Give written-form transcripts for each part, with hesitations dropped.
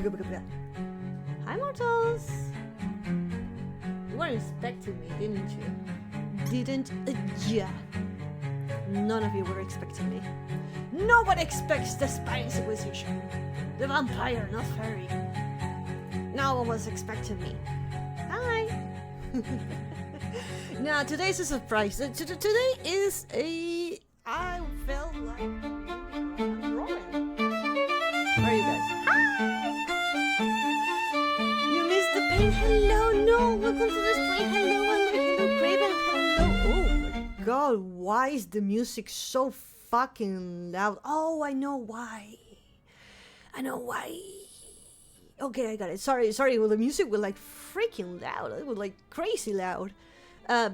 Hi, mortals! You were expecting me, didn't you? Didn't ya? None of you were expecting me. No one expects the Spanish Inquisition. The vampire, not fairy. No one was expecting me. Hi! Now, today's a surprise. Today is a... I felt like... I'm rolling. Where are you guys? Hi! You missed the pain. Hello, no. Welcome to the stream. Hello, Andre. Hello, Craven. Hello. Oh my god, why is the music so fucking loud? Oh, I know why. Okay, I got it. Sorry. Well, the music was like freaking loud. It was like crazy loud.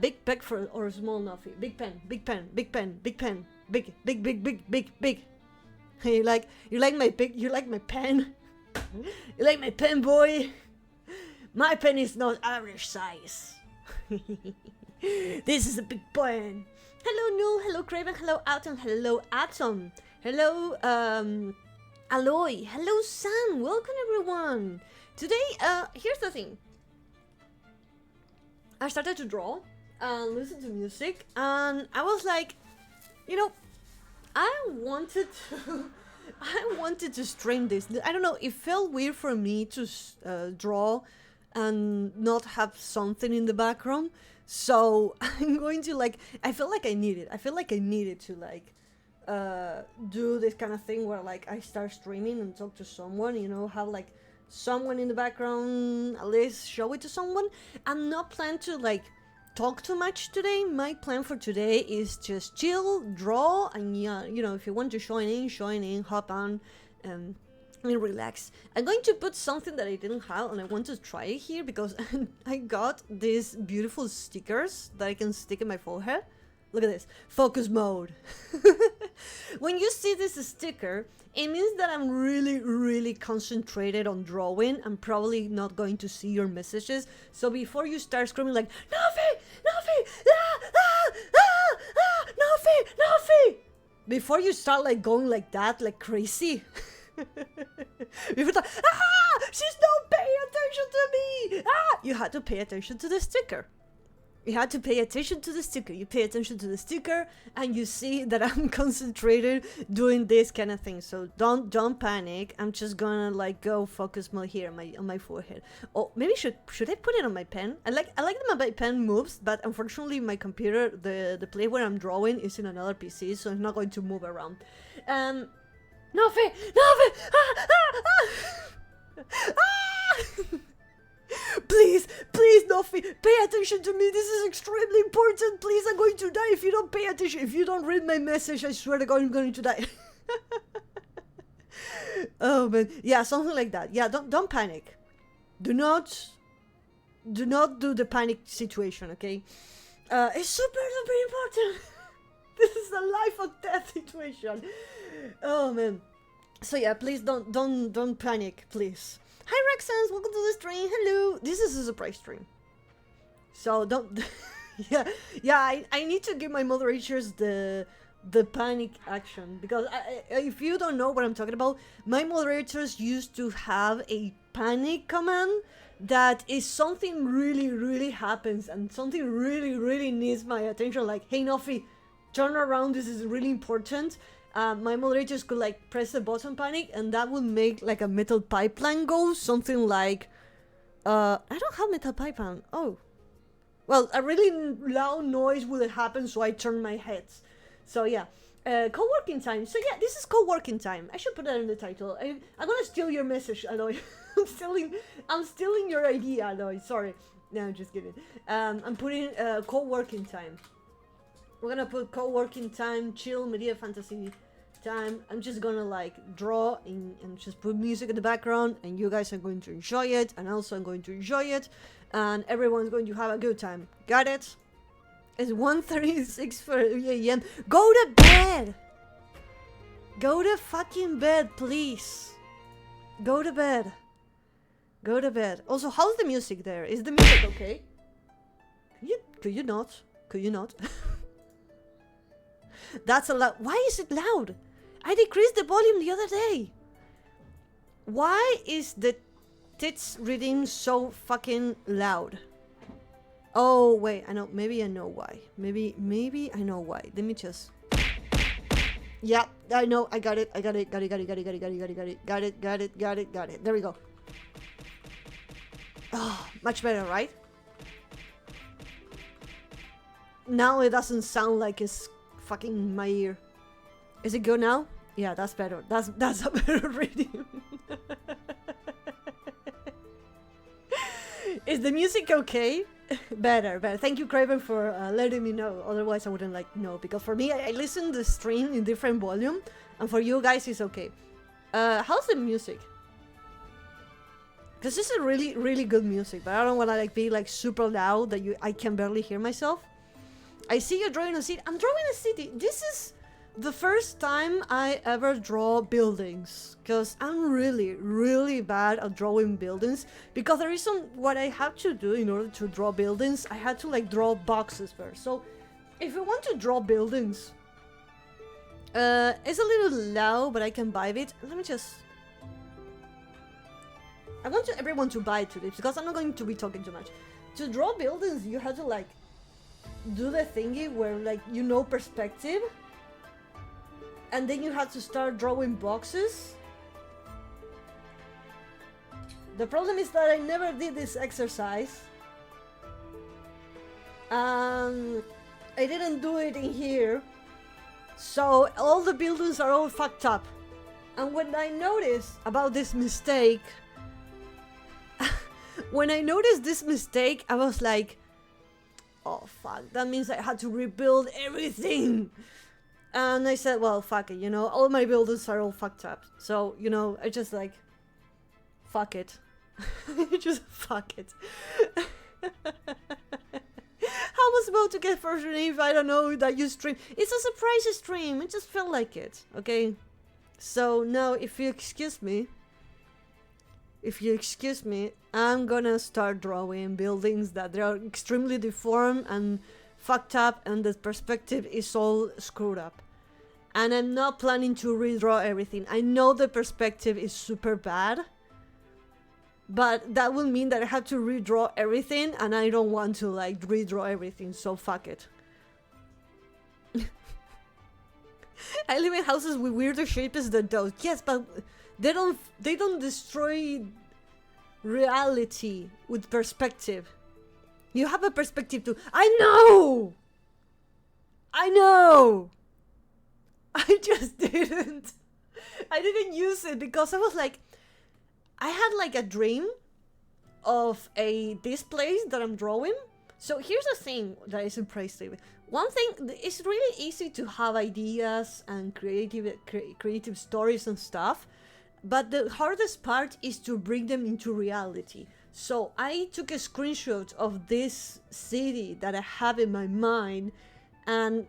Big pen for or small Nuffy. Big pen. Big. You like my pen? You like my pen, boy? My pen is not average size. This is a big pen. Hello, Null. Hello, Craven. Hello, Atom. Hello, Aloy. Hello, Sam. Welcome, everyone. Today, here's the thing. I started to draw and listen to music, and I was like, you know, I wanted to stream this. I don't know, it felt weird for me to draw and not have something in the background. So I'm going to I feel like I needed to do this kind of thing where I start streaming and talk to someone, you know, have someone in the background, at least show it to someone. I'm not planning to talk too much today. My plan for today is just chill, draw, and yeah, you know, if you want to join in, hop on, and relax. I'm going to put something that I didn't have, and I want to try it here because I got these beautiful stickers that I can stick in my forehead. Look at this, focus mode. When you see this sticker, it means that I'm really concentrated on drawing. I'm probably not going to see your messages. So before you start screaming like, Nofi! Nofi! Before you start going like that, like crazy. Before she's not paying attention to me! You had to pay attention to the sticker. You had to pay attention to the sticker. You pay attention to the sticker, and you see that I'm concentrated doing this kind of thing. So don't panic. I'm just gonna go focus mode here on my forehead. Oh, maybe should I put it on my pen? I like that my pen moves, but unfortunately my computer, the place where I'm drawing is in another PC, so it's not going to move around. Nofi! Please, Nofi, pay attention to me. This is extremely important. Please, I'm going to die if you don't pay attention. If you don't read my message, I swear to God, I'm going to die. Oh man, yeah, something like that. Yeah, don't panic. Do not do the panic situation, okay? It's super important. This is a life or death situation. Oh man. So yeah, please don't panic, please. Hi Rexans, welcome to the stream. Hello. This is a surprise stream. So don't I need to give my moderators the panic action, because if you don't know what I'm talking about, my moderators used to have a panic command that is something really happens and something really needs my attention, like, hey Nofi, turn around, this is really important. My moderators could press the button panic, and that would make a metal pipeline go, something like I don't have metal pipeline. Oh, well, a really loud noise would happen, so I turn my head. So yeah, co-working time. So yeah, this is co-working time. I should put that in the title. I'm gonna steal your message, Aloy. I'm stealing your idea, Aloy. Sorry. No, I'm just kidding. I'm putting co-working time. We're gonna put co-working time, chill, medieval fantasy time. I'm just gonna draw and just put music in the background, and you guys are going to enjoy it, and also I'm going to enjoy it, and everyone's going to have a good time. Got it? It's 1:36 a.m. Go to bed! Go to fucking bed, please. Go to bed. Go to bed. Also, how's the music there? Is the music okay? Could you not? That's a lot. Why is it loud? I decreased the volume the other day. Why is the tits reading so fucking loud? Oh wait, I know. Maybe I know why. Maybe I know why. Let me just. Yeah, I know. I got it. Got it. There we go. Oh, much better, right? Now it doesn't sound like it's fucking my ear. Is it good now? Yeah, that's better. That's a better reading. Is the music okay? Better. Thank you, Craven, for letting me know. Otherwise, I wouldn't know. Because for me, I listen to the stream in different volume, and for you guys, it's okay. How's the music? Because this is really, really good music, but I don't want to be super loud that I can barely hear myself. I see you're drawing a city. I'm drawing a city. This is the first time I ever draw buildings, because I'm really, really bad at drawing buildings. Because the reason what I have to do in order to draw buildings, I had to draw boxes first. So if you want to draw buildings, it's a little loud, but I can vibe it. Let me just. I want everyone to buy to this because I'm not going to be talking too much. To draw buildings, you have to do the thingy where perspective. And then you have to start drawing boxes. The problem is that I never did this exercise. I didn't do it in here. So all the buildings are all fucked up. And when I noticed about this mistake, I was like, oh fuck, that means I had to rebuild everything. And I said, well, fuck it, all my buildings are all fucked up. So, I just fuck it. Just fuck it. How am I supposed to get first name if I don't know that you stream? It's a surprise stream. It just felt like it, okay? So now, if you excuse me, I'm gonna start drawing buildings that they are extremely deformed and fucked up, and the perspective is all screwed up. And I'm not planning to redraw everything. I know the perspective is super bad, but that will mean that I have to redraw everything, and I don't want to redraw everything, so fuck it. I live in houses with weirder shapes than those. Yes, but they don't destroy reality with perspective. You have a perspective too. I know! I just didn't. I didn't use it because I was I had a dream of this place that I'm drawing. So here's the thing that is impressive. One thing, it's really easy to have ideas and creative stories and stuff. But the hardest part is to bring them into reality. So I took a screenshot of this city that I have in my mind, and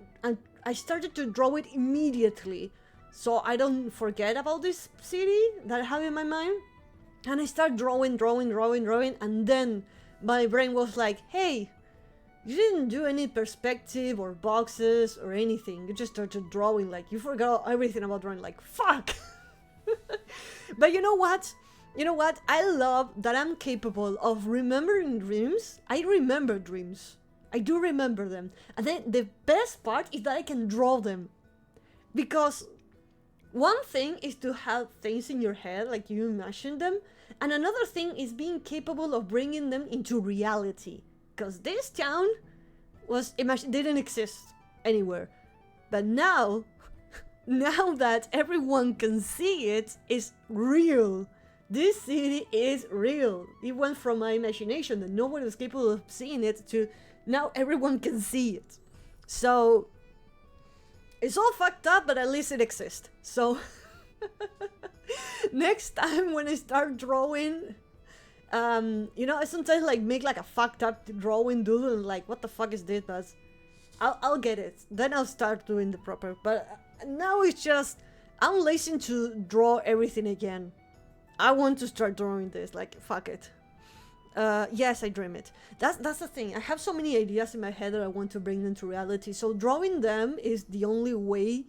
I started to draw it immediately, so I don't forget about this city that I have in my mind. And I start drawing, and then my brain was like, hey, you didn't do any perspective or boxes or anything. You just started drawing, you forgot everything about drawing, fuck! But you know what? I love that I'm capable of remembering dreams. I remember dreams. I do remember them. And then the best part is that I can draw them. Because one thing is to have things in your head, you imagine them. And another thing is being capable of bringing them into reality. Because this town didn't exist anywhere. But now that everyone can see it, it's real. This city is real. It went from my imagination that nobody was capable of seeing it to now everyone can see it. So it's all fucked up, but at least it exists. So next time when I start drawing, I sometimes make a fucked up drawing doodle and what the fuck is this? But I'll get it. Then I'll start doing the proper. But now it's just I'm lazy to draw everything again. I want to start drawing this. Fuck it. Yes, I dream it. That's the thing. I have so many ideas in my head that I want to bring them to reality. So drawing them is the only way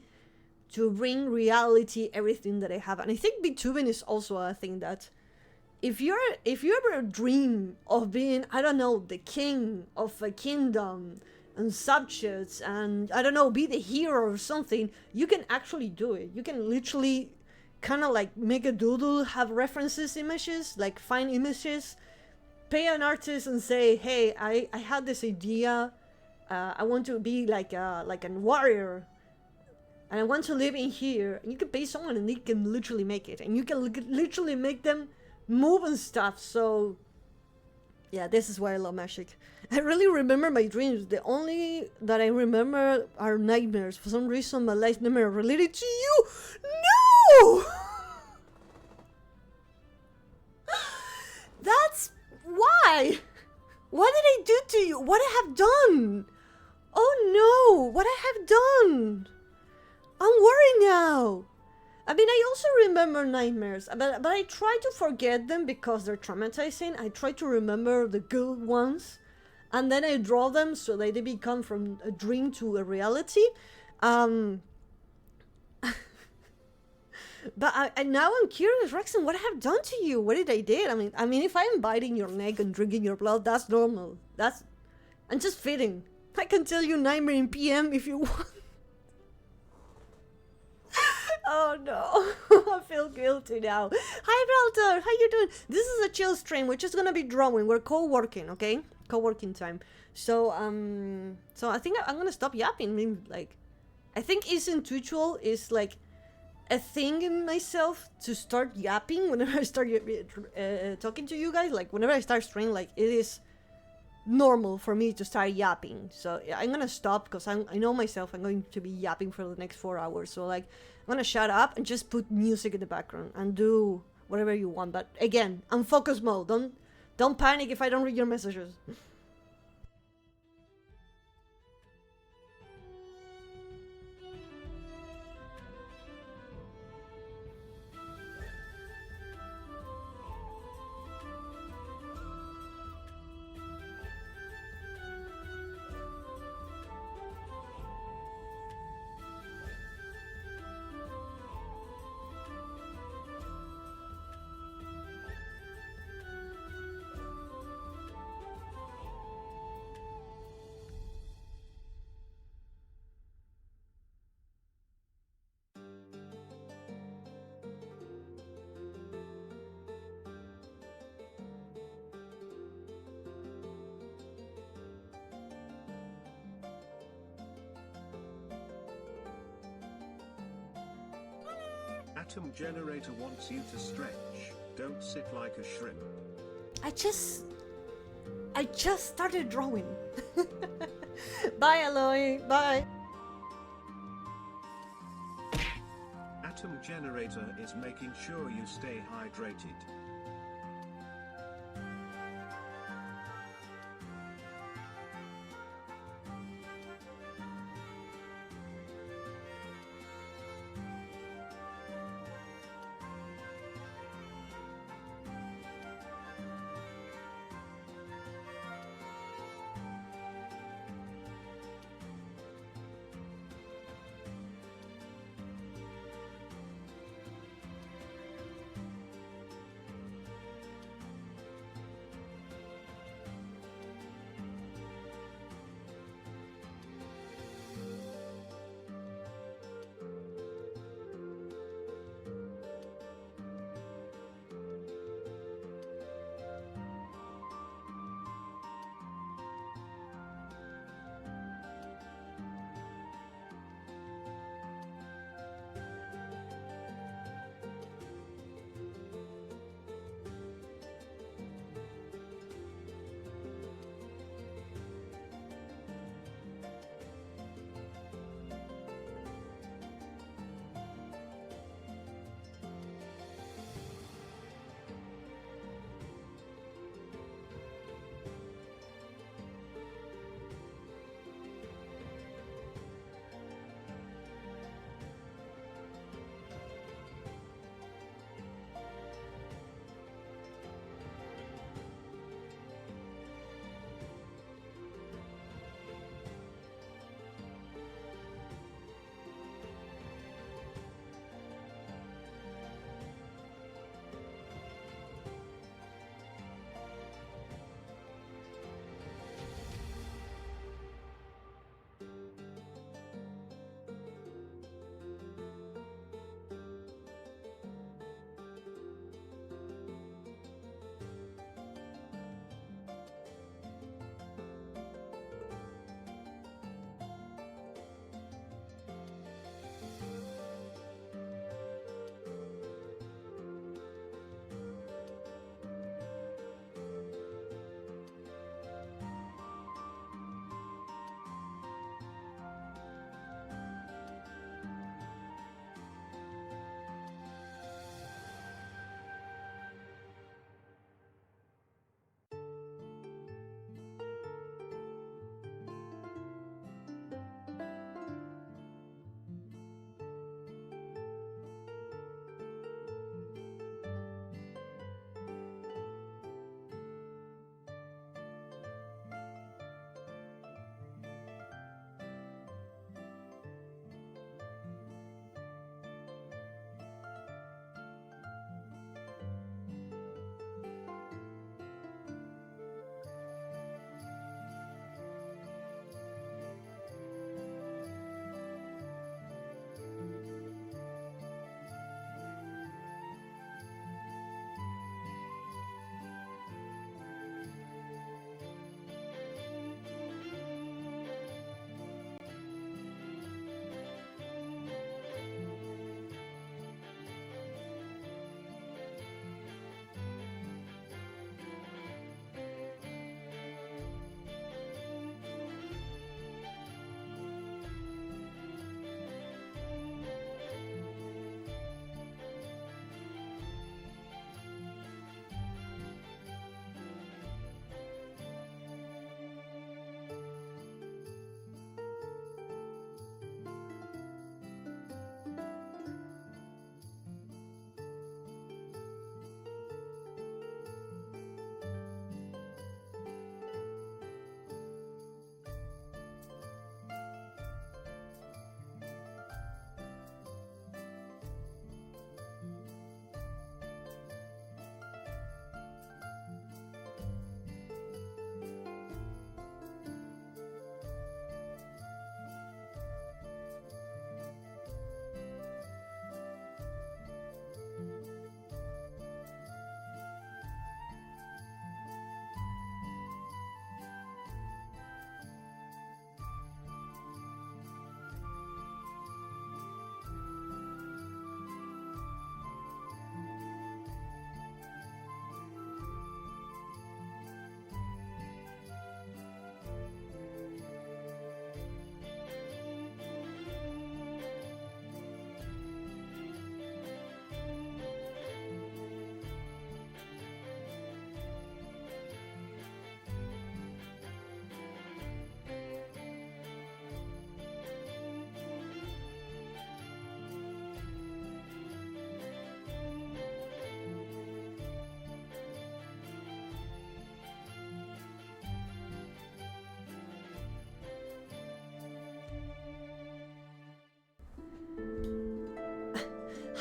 to bring reality everything that I have. And I think VTubing is also a thing that if you ever dream of being, I don't know, the king of a kingdom and subjects, and I don't know, be the hero or something, you can actually do it. You can literally kind of like make a doodle, have references images, like find images, pay an artist and say, hey, I had this idea, I want to be like a warrior, and I want to live in here. And you can pay someone and they can literally make it, and you can literally make them move and stuff. So yeah, this is why I love magic. I really remember my dreams. The only that I remember are nightmares. For some reason my last nightmare are related to you. No. That's why. What did I do to you? What I have done? Oh no, what I have done? I'm worried now. I mean, I also remember nightmares, but I try to forget them because they're traumatizing. I try to remember the good ones, and then I draw them so that they become from a dream to a reality. But now I'm curious, Rexon, what I have done to you? What did I did? I mean, if I'm biting your neck and drinking your blood, that's normal. I'm just fitting. I can tell you nightmare in PM if you want. Oh no, I feel guilty now. Hi Belter, how you doing? This is a chill stream. We're just gonna be drawing. We're co-working, okay? Co-working time. So I think I'm gonna stop yapping. I mean, like, I think it's intuitual is like a thing in myself to start yapping whenever I start talking to you guys. Like whenever I start streaming, like it is normal for me to start yapping. So yeah, I'm gonna stop because I know myself. I'm going to be yapping for the next 4 hours. So like I'm gonna shut up and just put music in the background and do whatever you want. But again, I'm focus mode. Don't panic if I don't read your messages. Atom generator wants you to stretch. Don't sit like a shrimp. I just started drawing. Bye, Aloy. Bye. Atom generator is making sure you stay hydrated.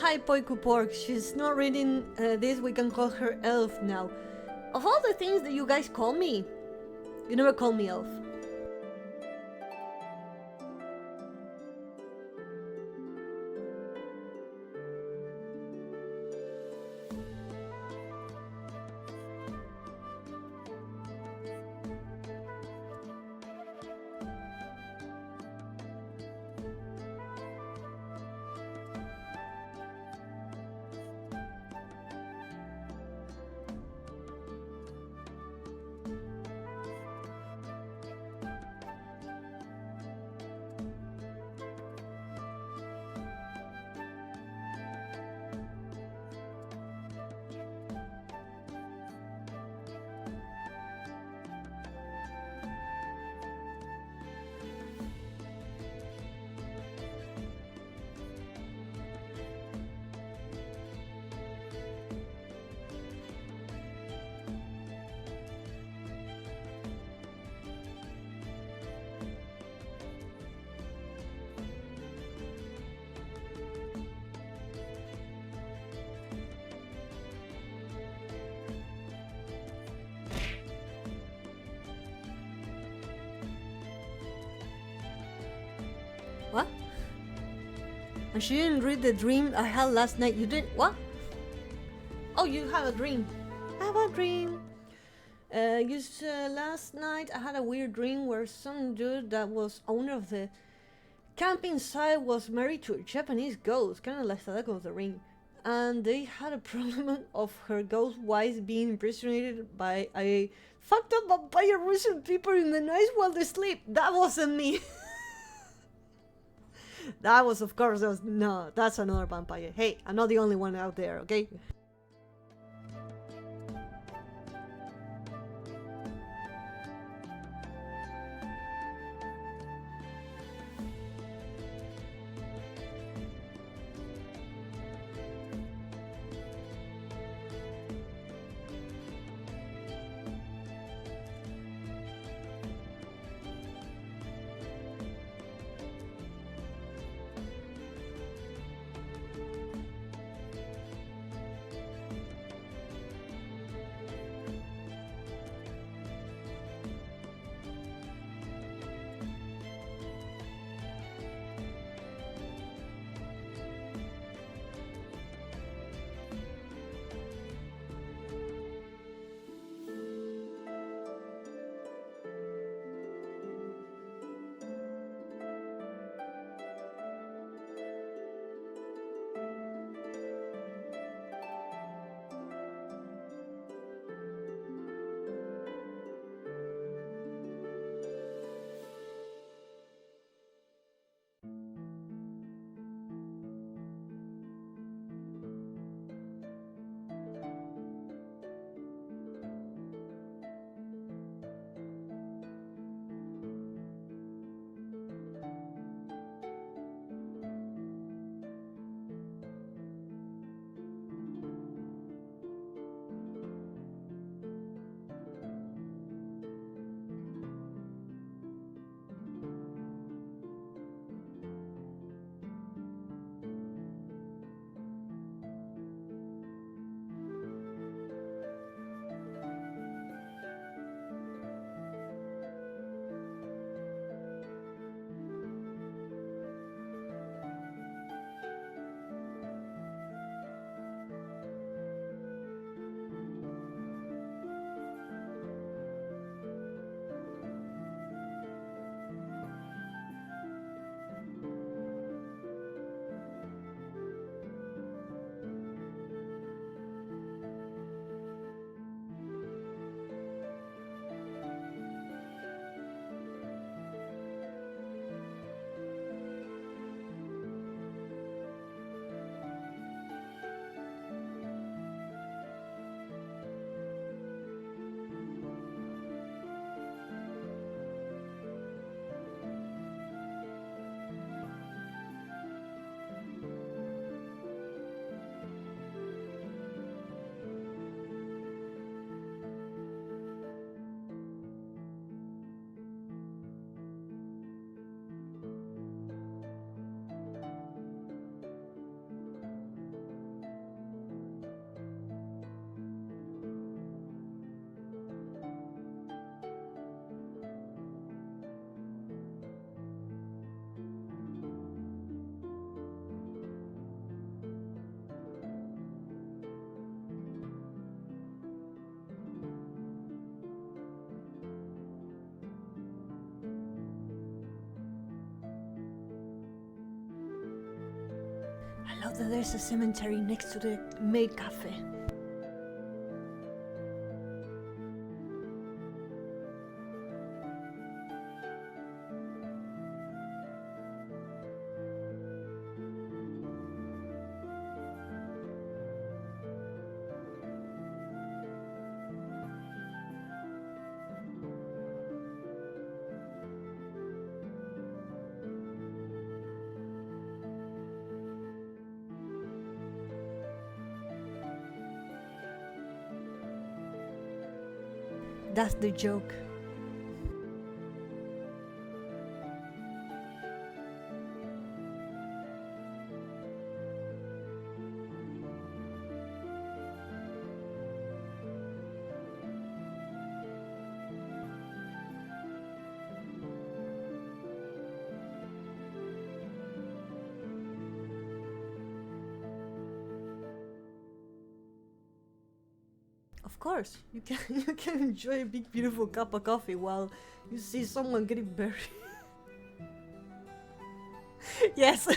Hi, Poiku Pork. She's not reading this. We can call her Elf now. Of all the things that you guys call me, you never call me Elf. What? And she didn't read the dream I had last night. You didn't? What? Oh, you had a dream. I have a dream. Last night I had a weird dream where some dude that was owner of the camping site was married to a Japanese ghost, kind of like Sadako of the Ring. And they had a problem of her ghost wife being impersonated by a fucked up vampire Russian people in the night while they sleep. That wasn't me. That was, of course, no, that's another vampire. Hey, I'm not the only one out there, okay? out that there's a cemetery next to the maid cafe. That's the joke. Of course, you can you can enjoy a big beautiful cup of coffee while you see someone getting buried. Yes.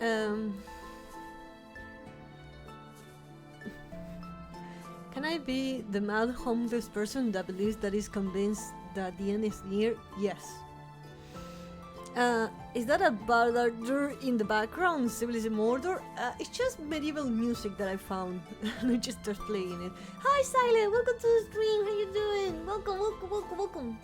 um, can I be the mad homeless person that believes that is convinced that the end is near? Yes. Is that a ballader in the background? Civilization Mordor? It's just medieval music that I found and I just started playing it. Hi Silent, welcome to the stream. How you doing? Welcome, welcome, welcome, welcome.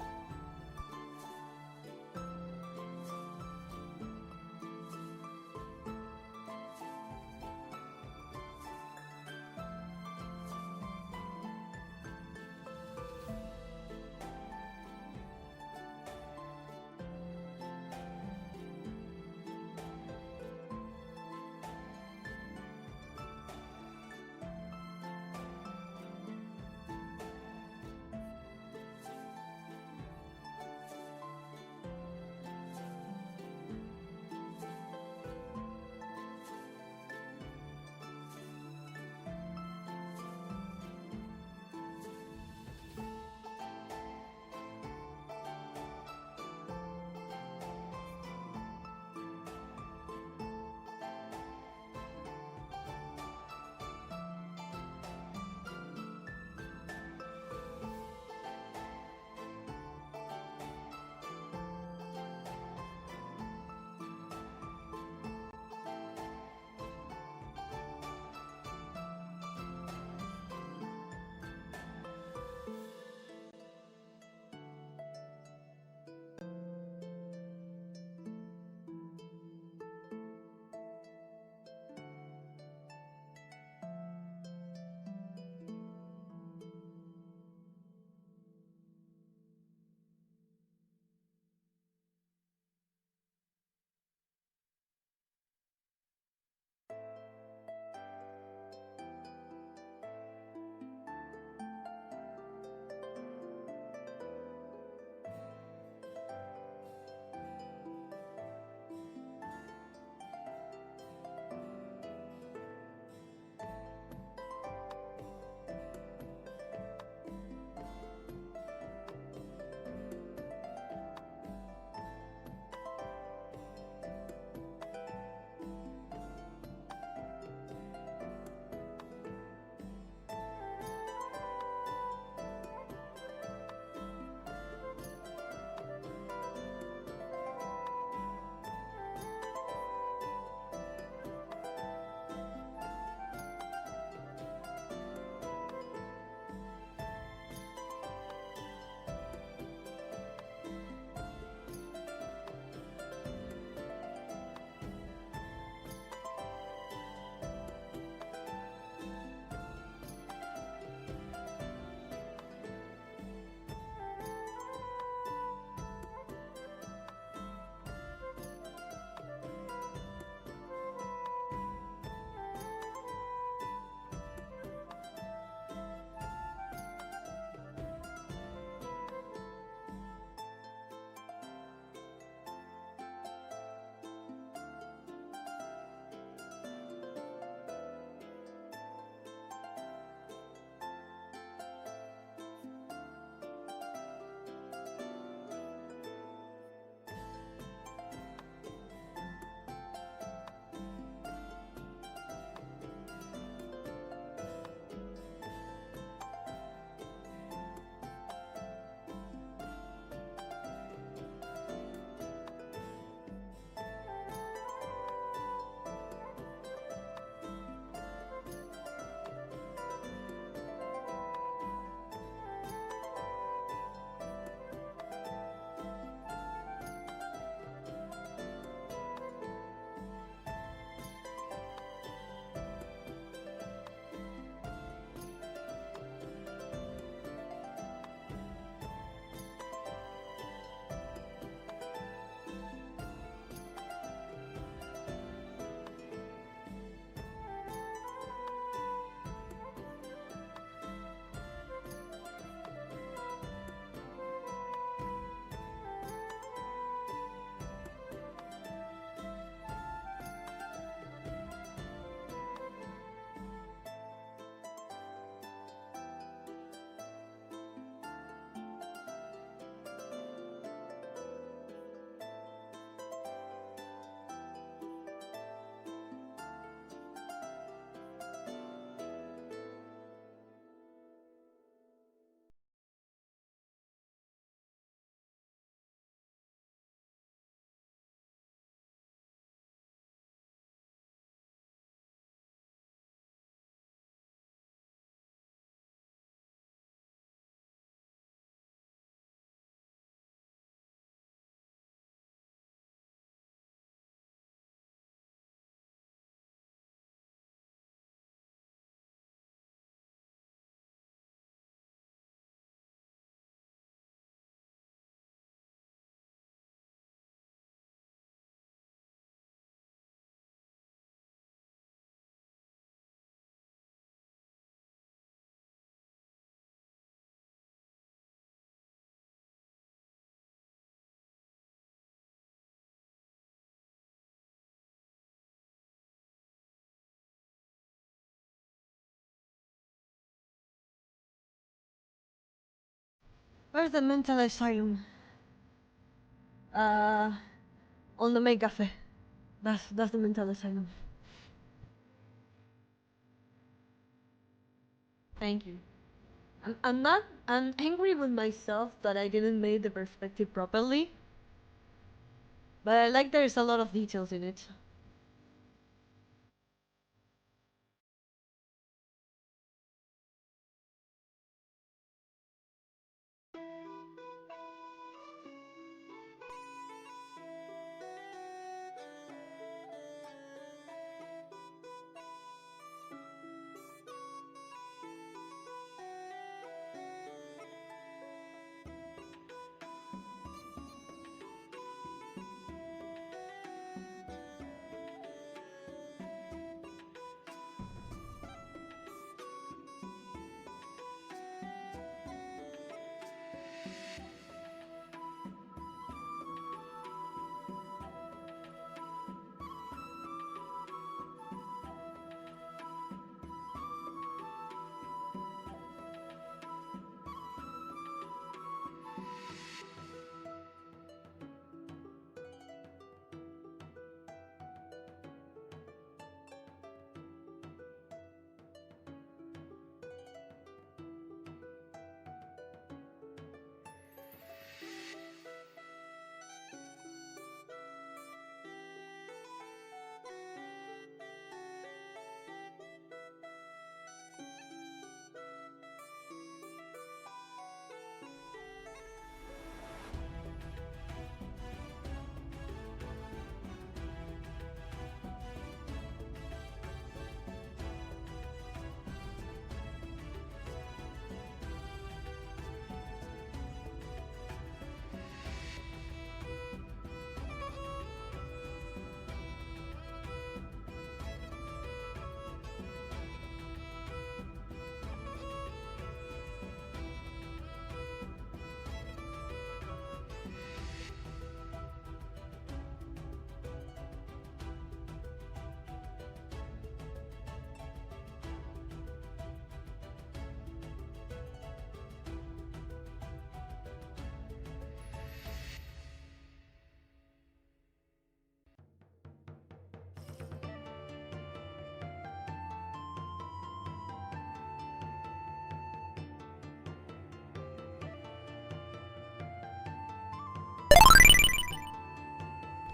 Where's the mental asylum? On the main cafe. That's the mental asylum. Thank you. I'm angry with myself that I didn't make the perspective properly. But I like there's a lot of details in it.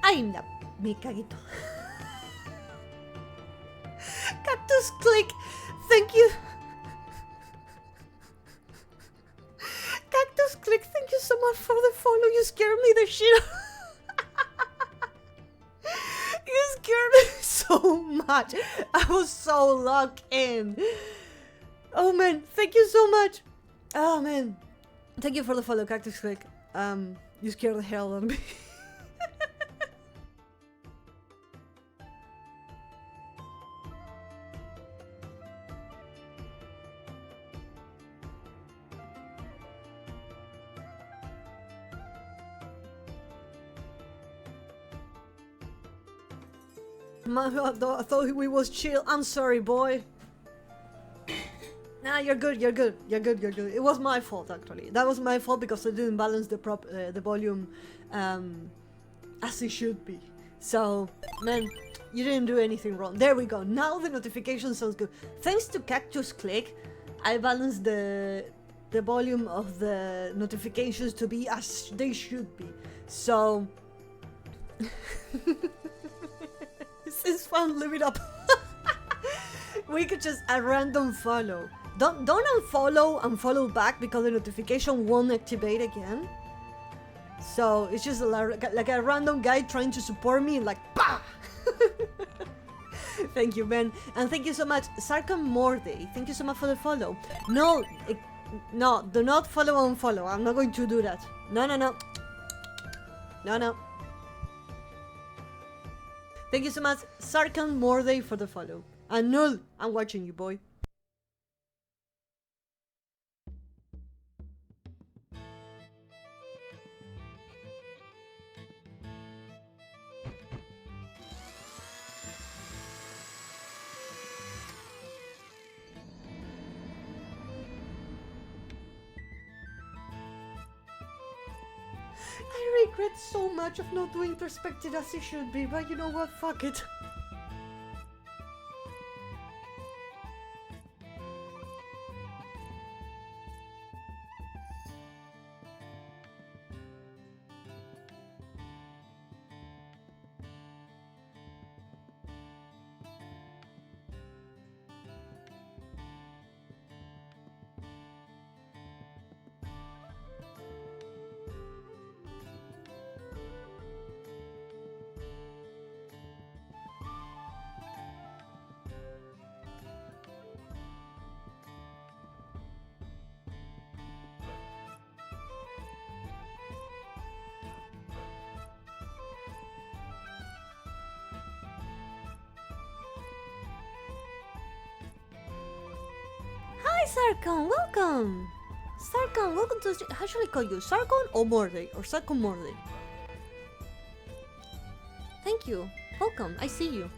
Ay, me cagué todo. Cactus Click, thank you. Cactus Click, thank you so much for the follow. You scared me the shit. You scared me so much. I was so locked in. Oh man, thank you so much. Oh man, thank you for the follow, Cactus Click. You scared the hell out of me. I thought we was chill. I'm sorry, boy. Nah, you're good. You're good. You're good. You're good. It was my fault, actually. That was my fault because I didn't balance the volume as it should be. So, man, you didn't do anything wrong. There we go. Now the notification sounds good. Thanks to Cactus Click, I balanced the volume of the notifications to be as they should be. So. This is fun, live it up. We could just a random follow. Don't unfollow and follow back because the notification won't activate again. So it's just like a random guy trying to support me, like bah. Thank you, Ben, and thank you so much, Sarkon Morday. Thank you so much for the follow. No, do not follow and unfollow. I'm not going to do that. No. Thank you so much, Sarkon Morday, for the follow. And Null, I'm watching you, boy. I regret so much of not doing perspective as it should be, but you know what? Fuck it. Hi, Sarkon, welcome! Sarkon, welcome to the stream. How should I call you? Sarkon or Morde? Or Sarkon Morde? Thank you. Welcome, I see you.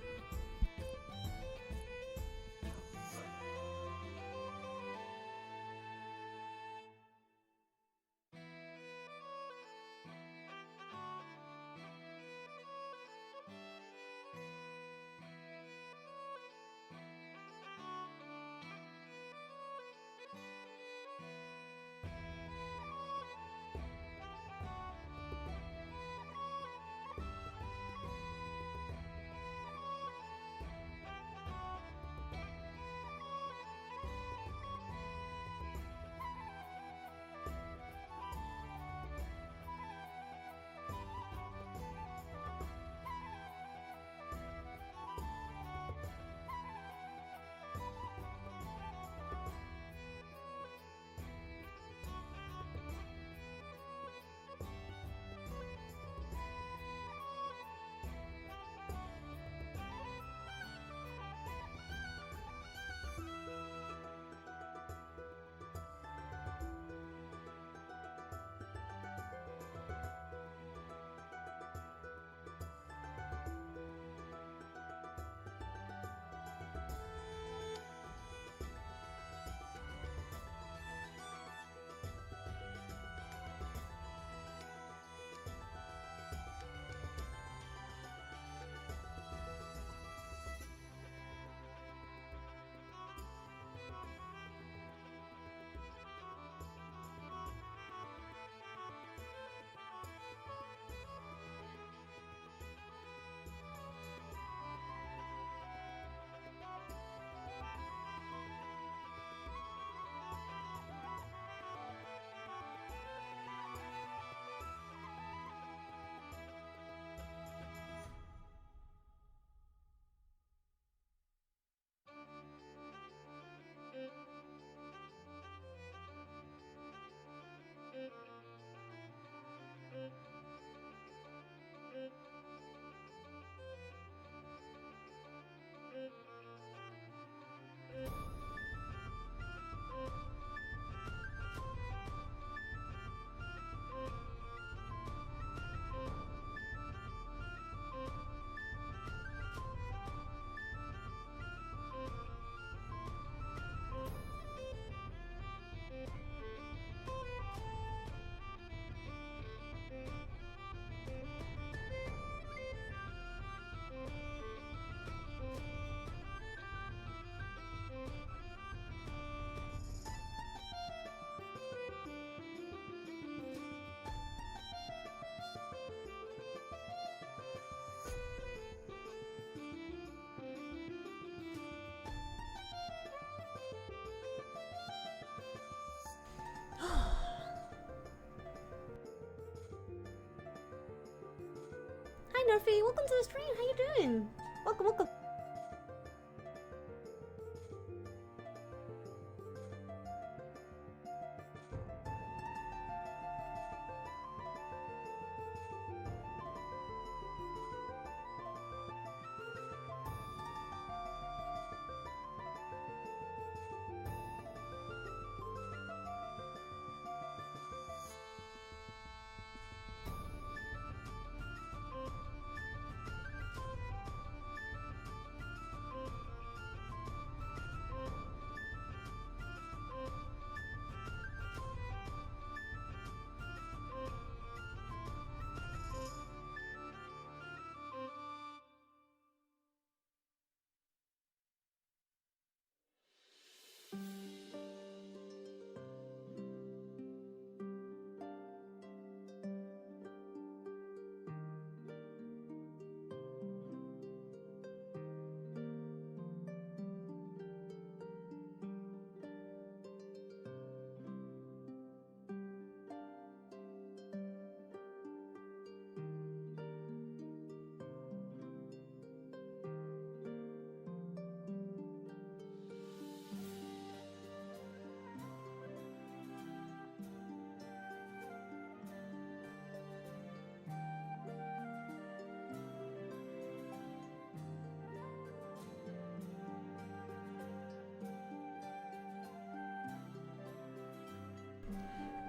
Hi Nerfy, welcome to the stream. How you doing? Welcome, welcome.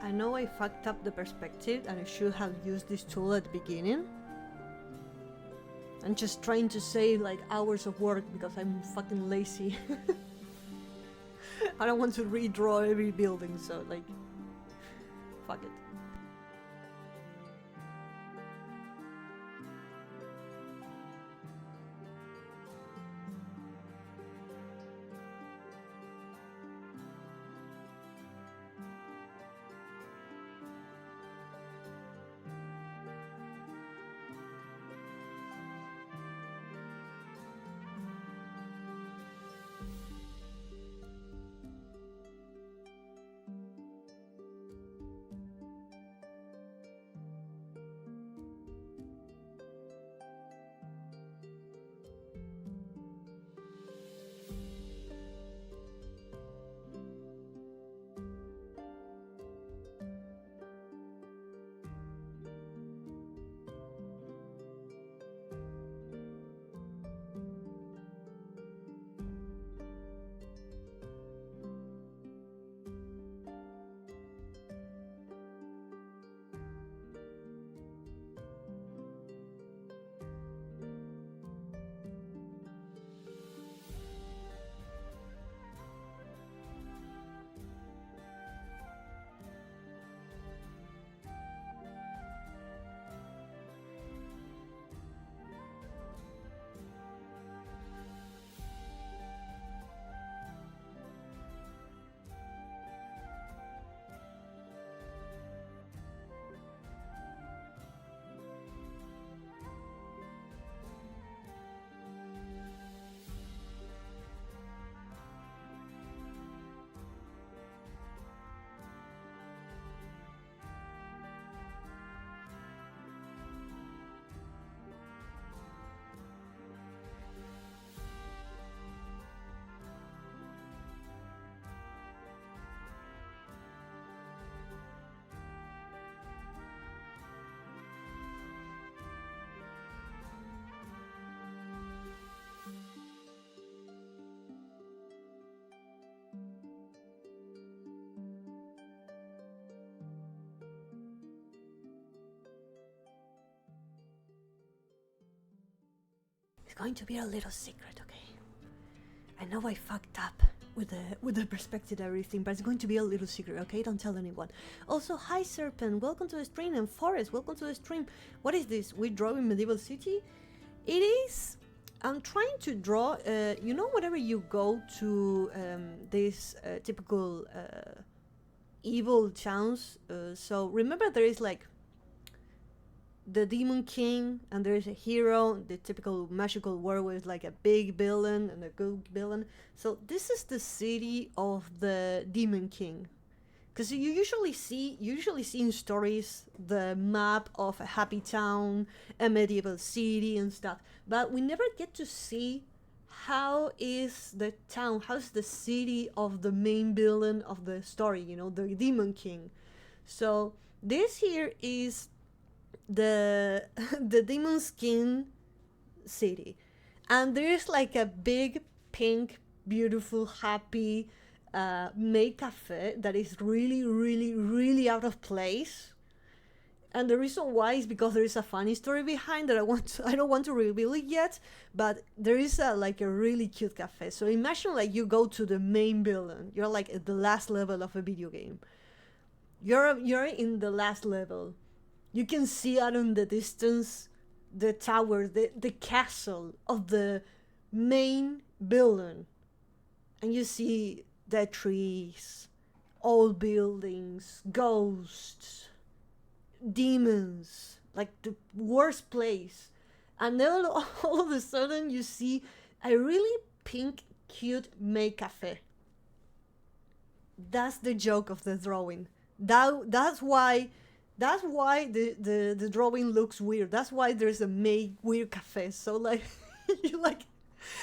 I know I fucked up the perspective and I should have used this tool at the beginning. I'm just trying to save like hours of work because I'm fucking lazy. I don't want to redraw every building, so like, fuck it. It's going to be a little secret, okay? I know I fucked up with the perspective and everything, but it's going to be a little secret, okay? Don't tell anyone. Also, hi Serpent, welcome to the stream, and Forest, welcome to the stream. What is this? We draw in Medieval City? It is... I'm trying to draw, you know, whenever you go to this typical evil towns, so remember there is like the Demon King, and there is a hero, the typical magical world with like a big villain and a good villain. So this is the city of the Demon King, because you usually see in stories the map of a happy town, a medieval city and stuff, but we never get to see how is the town, how's the city of the main villain of the story, you know, the Demon King. So this here is the Demon King city, and there's like a big pink beautiful happy maid cafe that is really out of place, and the reason why is because there is a funny story behind that I don't want to reveal it yet, but there is like a really cute cafe. So imagine like you go to the main villain, you're like at the last level of a video game, you're in the last level. You can see out in the distance the tower, the castle of the main villain. And you see dead trees, old buildings, ghosts, demons, like the worst place. And then all of a sudden you see a really pink, cute maid cafe. That's the joke of the drawing. That's why the drawing looks weird. That's why there's a maid weird cafe. So like you like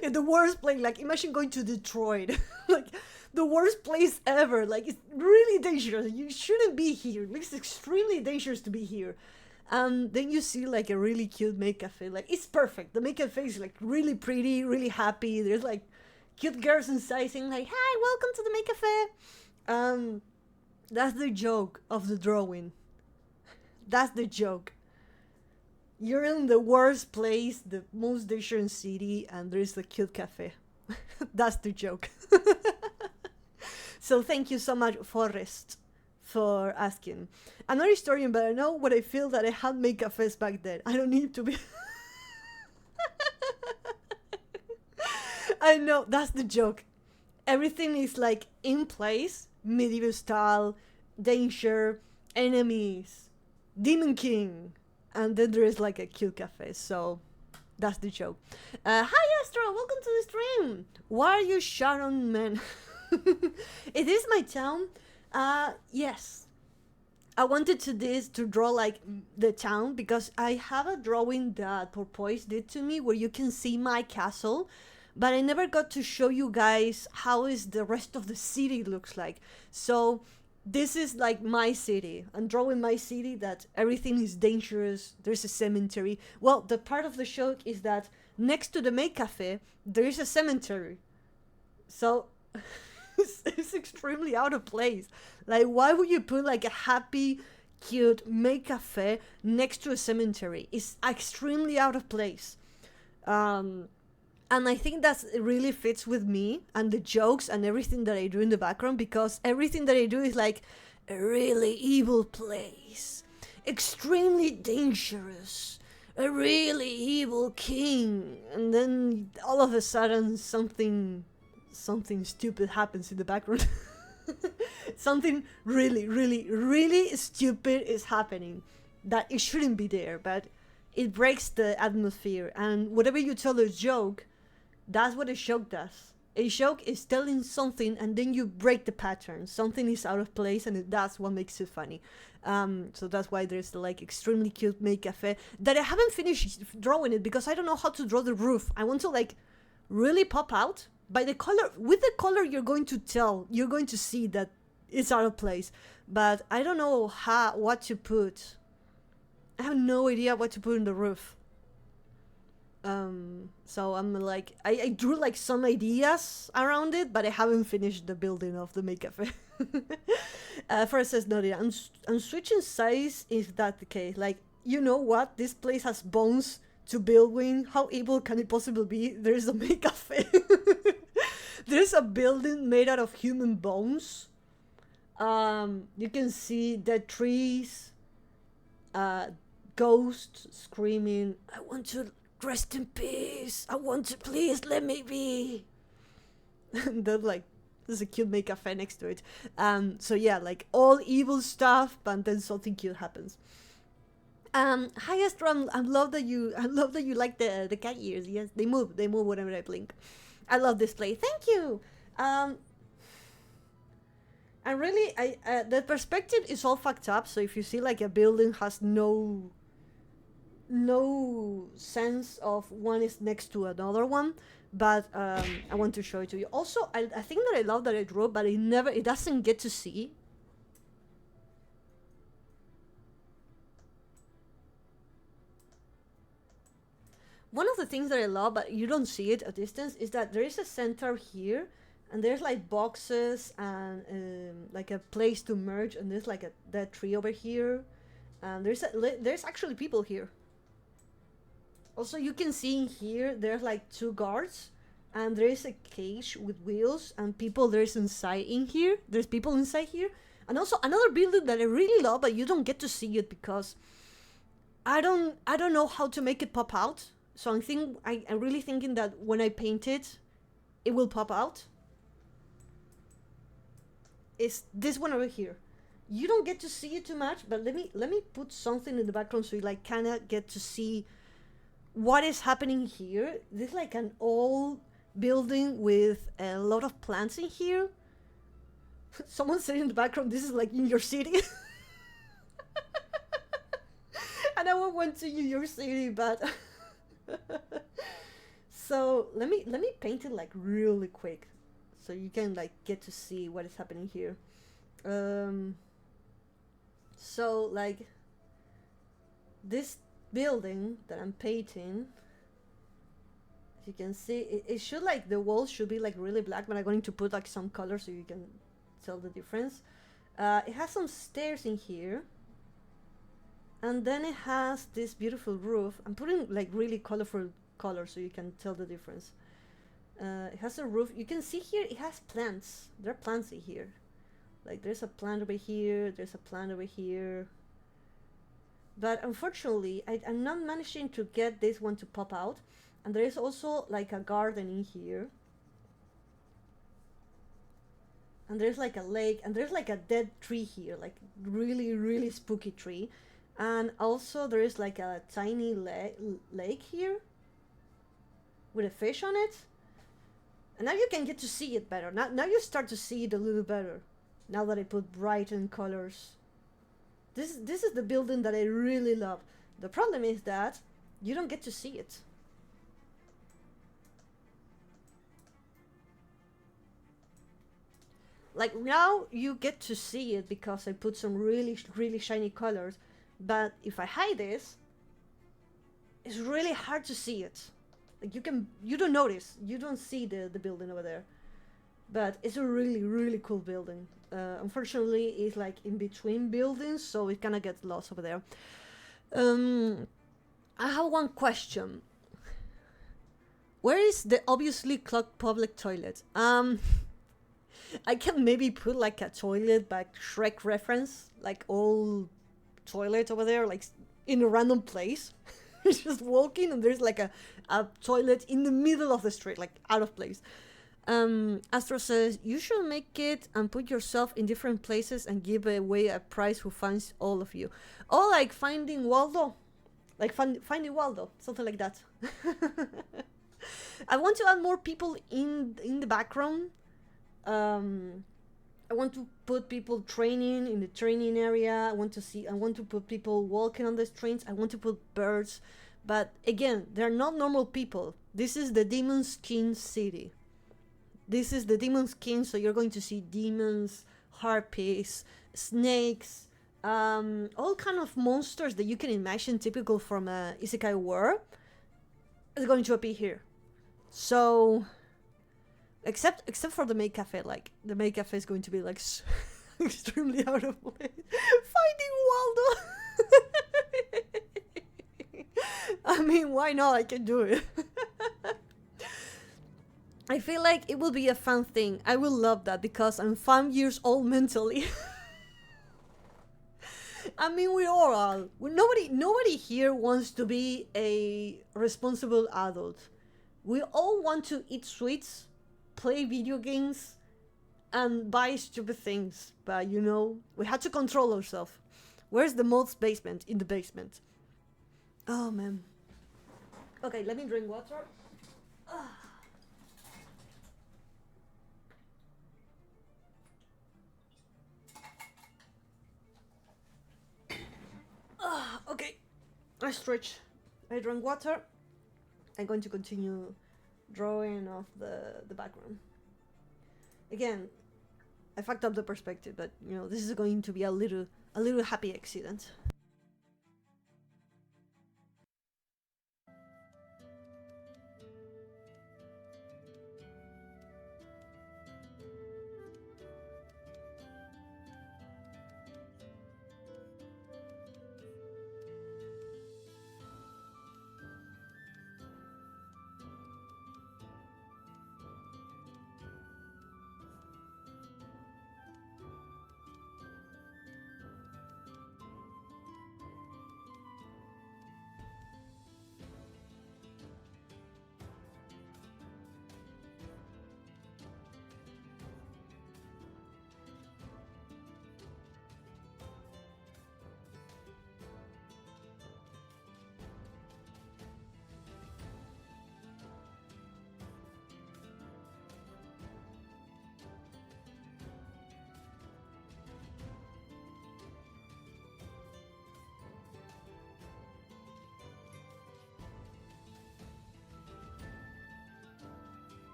in the worst place. Like imagine going to Detroit, like the worst place ever. Like it's really dangerous. You shouldn't be here. It's extremely dangerous to be here. Then you see like a really cute maid cafe. Like it's perfect. The maid cafe is like really pretty, really happy. There's like cute girls inside saying like, "Hi, welcome to the maid cafe." That's the joke of the drawing. That's the joke. You're in the worst place, the most dangerous city, and there's a cute cafe. That's the joke. So thank you so much, Forrest, for asking. I'm not a historian, but I know what I feel that I had made cafes back then. I don't need to be. I know, that's the joke. Everything is like in place, medieval style, danger, enemies, Demon King, and then there is like a cute cafe. So that's the joke. Hi Astro, welcome to the stream. Why are you Sharon, man? It is my town. Yes. I wanted to draw like the town because I have a drawing that Porpoise did to me where you can see my castle, but I never got to show you guys how is the rest of the city looks like. So this is like my city. I'm drawing my city that everything is dangerous. There's a cemetery. Well, the part of the joke is that next to the maid cafe, there is a cemetery. So it's extremely out of place. Like, why would you put like a happy, cute maid cafe next to a cemetery? It's extremely out of place. And I think that really fits with me and the jokes and everything that I do in the background, because everything that I do is like a really evil place, extremely dangerous, a really evil king, and then all of a sudden something stupid happens in the background. Something really, really, really stupid is happening that it shouldn't be there, but it breaks the atmosphere. And whatever you tell a joke, that's what a joke does. A joke is telling something and then you break the pattern. Something is out of place and that's what makes it funny. So that's why there's the like extremely cute maid cafe that I haven't finished drawing it because I don't know how to draw the roof. I want to like really pop out by the color. With the color you're going to see that it's out of place, but I don't know what to put. I have no idea what to put in the roof. So I'm like, I drew like some ideas around it, but I haven't finished the building of the maid cafe. First says, no, I'm switching size if that's the case. Like, you know what? This place has bones to build with. How evil can it possibly be? There's a maid cafe. There's a building made out of human bones. You can see dead trees, ghosts screaming, I want to rest in peace. I want to, please let me be. And then like there's a cute maid cafe next to it. So yeah, like all evil stuff, but then something cute happens. Hi Astro, I love that you like the cat ears. Yes, they move whenever I blink. I love this play. Thank you. And really, the perspective is all fucked up. So if you see like a building has no sense of one is next to another one, but I want to show it to you. Also, I think that I love that I drew, but it doesn't get to see. One of the things that I love, but you don't see it at distance, is that there is a center here, and there's like boxes and like a place to merge, and there's like that tree over here, and there's actually people here. Also, you can see in here there's like 2 guards, and there is a cage with wheels, and people there's inside in here. There's people inside here, and also another building that I really love, but you don't get to see it because I don't know how to make it pop out. So I'm really thinking that when I paint it, it will pop out. It's this one over here. You don't get to see it too much, but let me put something in the background so you like kind of get to see what is happening here. This is like an old building with a lot of plants in here. Someone said in the background, this is like in your city. And I went to New York City, but so let me paint it like really quick so you can like get to see what is happening here. So like this building that I'm painting, as you can see, it should like the walls should be like really black, but I'm going to put like some color so you can tell the difference. It has some stairs in here. And then it has this beautiful roof. I'm putting like really colorful colors so you can tell the difference. It has a roof. You can see here it has plants. There are plants in here. Like there's a plant over here, there's a plant over here. But unfortunately, I'm not managing to get this one to pop out. And there is also like a garden in here. And there's like a lake, and there's like a dead tree here, like really, really spooky tree. And also there is like a tiny lake here with a fish on it. And now you can get to see it better. Now you start to see it a little better. Now that I put brighten colors. This is the building that I really love. The problem is that you don't get to see it. Like now you get to see it because I put some really, really shiny colors. But if I hide this, it's really hard to see it. Like you don't notice. You don't see the building over there. But it's a really, really cool building. Unfortunately, it's like in between buildings, so it kind of gets lost over there. I have one question. Where is the obviously clogged public toilet? I can maybe put like a toilet by Shrek reference, like all toilet over there, like in a random place. Just walking and there's like a toilet in the middle of the street, like out of place. Astro says, you should make it and put yourself in different places and give away a prize who finds all of you. Oh, like Finding Waldo. Like Finding Waldo, something like that. I want to add more people in the background. I want to put people training in the training area. I want to put people walking on the streets. I want to put birds. But again, they're not normal people. This is the Demon's King city. This is the Demon's King, so you're going to see demons, harpies, snakes, all kind of monsters that you can imagine typical from a isekai world is going to appear here. So, except for the maid cafe, like the maid cafe is going to be like extremely out of place. Finding Waldo. I mean, why not? I can do it. I feel like it will be a fun thing. I will love that because I'm 5 years old mentally. I mean, we all are. Nobody here wants to be a responsible adult. We all want to eat sweets, play video games, and buy stupid things. But you know, we had to control ourselves. Where's the moth's basement? In the basement. Oh man. Okay, let me drink water. Okay, I stretch. I drank water. I'm going to continue drawing off the background. Again, I fucked up the perspective, but you know, this is going to be a little happy accident.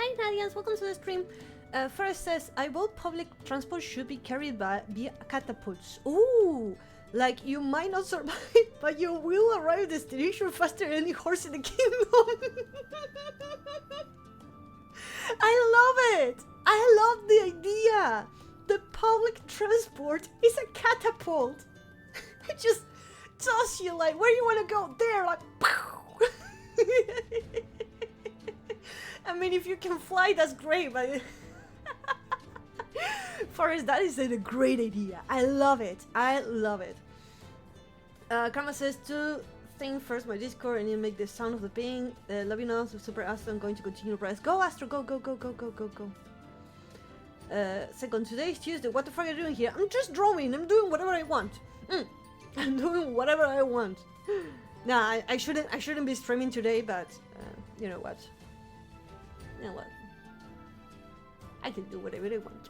Hi Nadians, welcome to the stream. First says, I vote public transport should be carried by via catapults. Ooh, like you might not survive, but you will arrive at destination faster than any horse in the kingdom. I love it. I love the idea. The public transport is a catapult. It just tells you like where you want to go. There, like. I mean, if you can fly, that's great, but Forrest, that is a great idea. I love it. I love it. Karma says to think first my Discord and you make the sound of the ping. Love you now, so super Astro. I'm going to continue to press. Go Astro, go, go, go, go, go, go, go. Second, today is Tuesday. What the fuck are you doing here? I'm just drawing. I'm doing whatever I want. I'm doing whatever I want. Nah, I shouldn't be streaming today, but you know what? You know what? I can do whatever I want.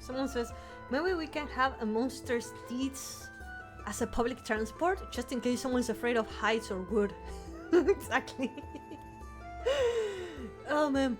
Someone says, maybe we can have a monster steeds as a public transport, just in case someone's afraid of heights or wood. Exactly. Oh man.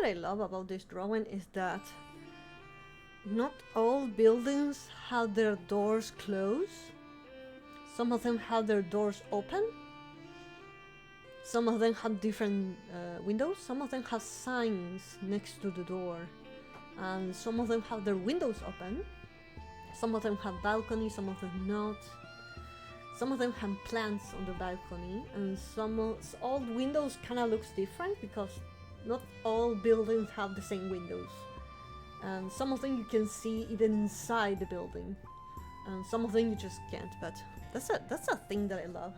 I love about this drawing is that not all buildings have their doors closed. Some of them have their doors open. Some of them have different windows. Some of them have signs next to the door. And some of them have their windows open. Some of them have balconies, some of them not. Some of them have plants on the balcony, and all windows kind of looks different because not all buildings have the same windows. And some of them you can see even inside the building, and some of them you just can't. But that's a thing that I love.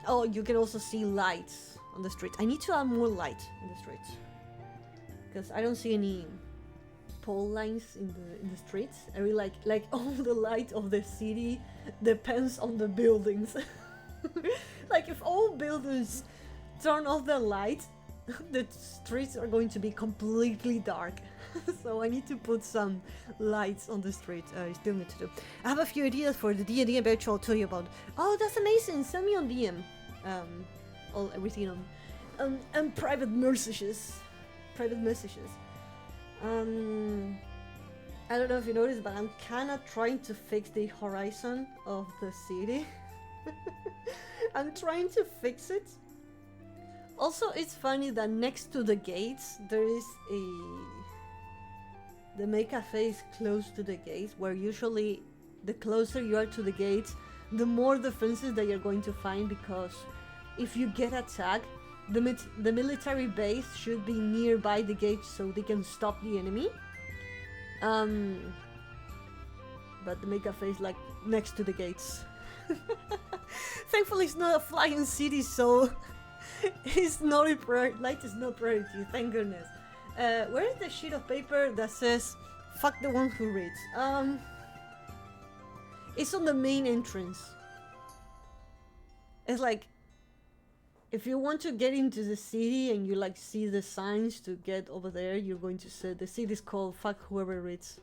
Oh, you can also see lights on the street. I need to add more light in the streets because I don't see any pole lines in the streets. I really like all the light of the city depends on the buildings. Like if all buildings turn off their lights, the streets are going to be completely dark. So I need to put some lights on the street. I still need to do. I have a few ideas for the D&D adventure I'll tell you about. Oh, that's amazing! Send me on DM. Everything on and private messages. Private messages. I don't know if you noticed, but I'm kind of trying to fix the horizon of the city. I'm trying to fix it. Also, it's funny that next to the gates there is the main cafe is close to the gates, where usually the closer you are to the gates, the more defenses that you're going to find, because if you get attacked, the military base should be nearby the gate so they can stop the enemy. But the main cafe is like next to the gates. Thankfully it's not a flying city, so it's not a light is not priority, thank goodness. Where is the sheet of paper that says fuck the one who reads? It's on the main entrance. It's like if you want to get into the city and you like see the signs to get over there, you're going to say the city is called fuck whoever reads.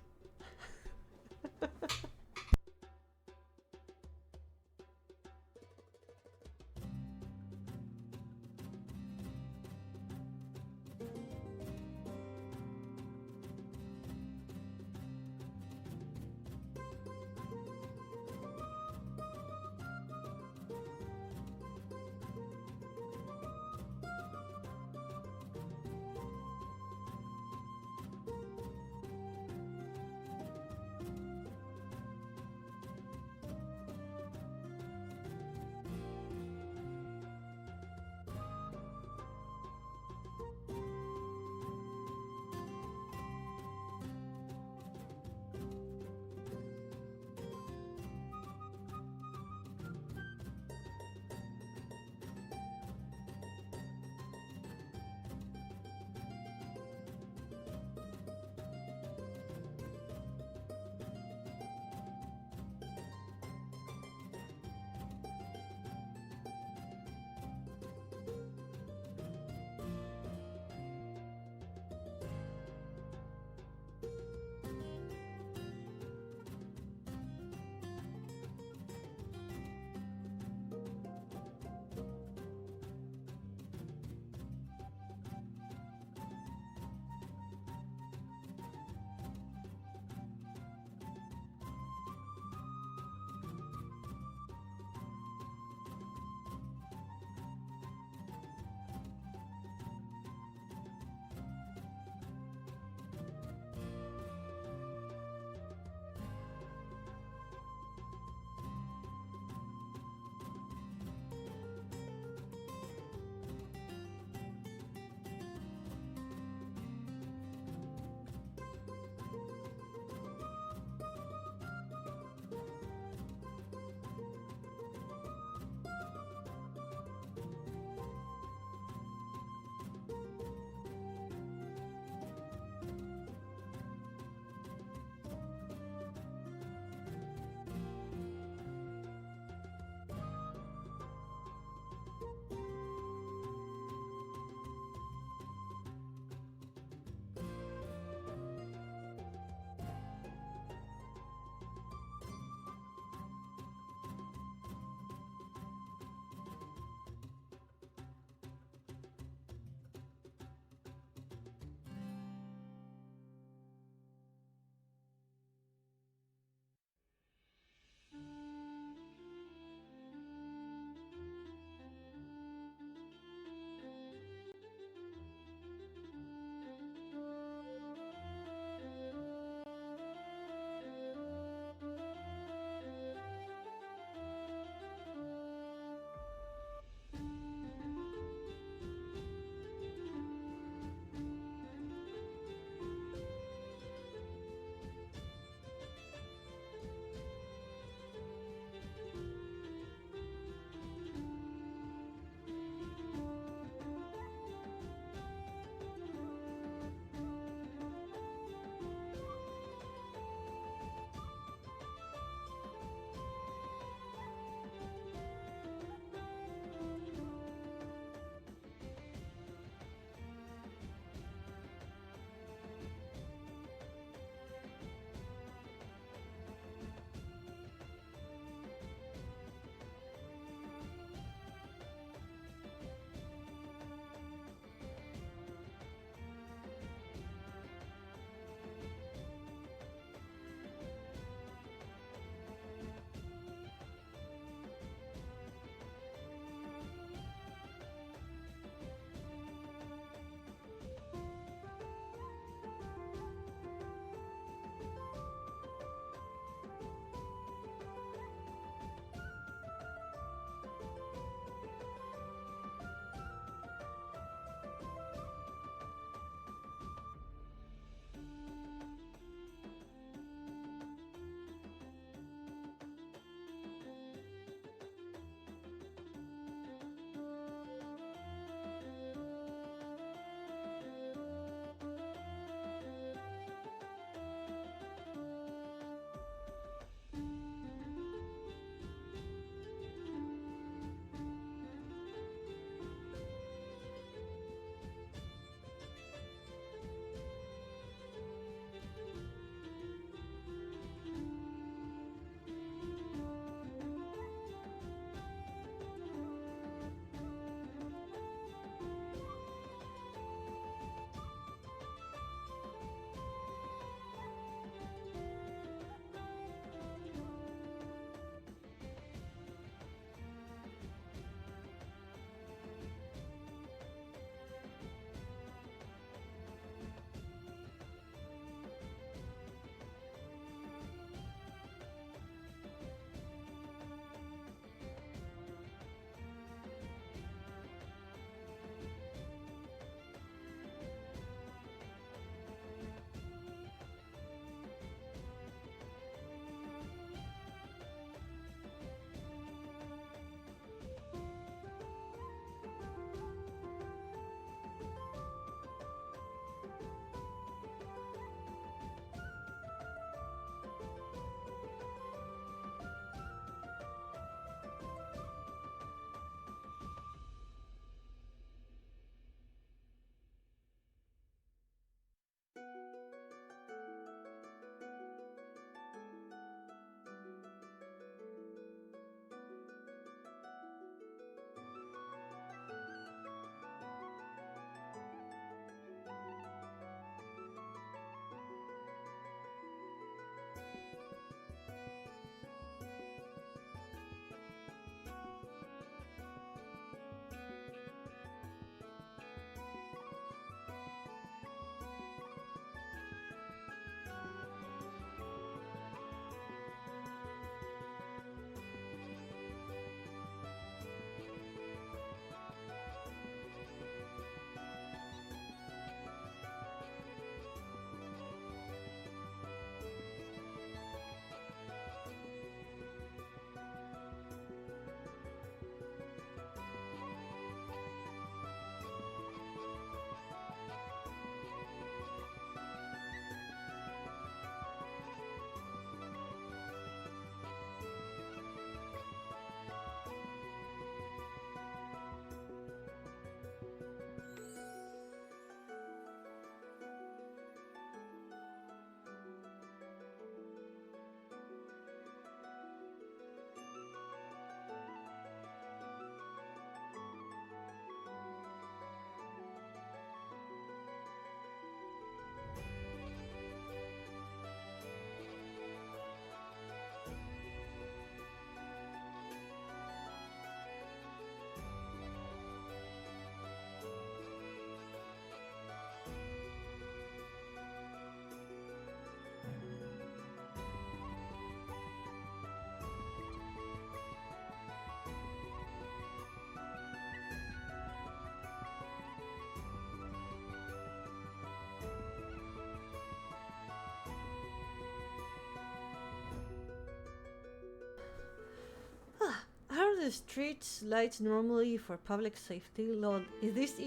the streets lights normally for public safety. Lord, this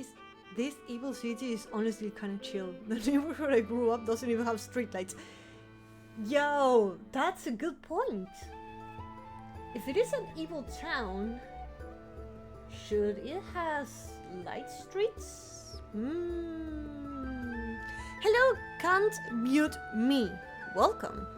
evil city is honestly kind of chill. The neighborhood I grew up doesn't even have street lights. Yo, that's a good point. If it is an evil town, should it has light streets? Hello, can't mute me. Welcome.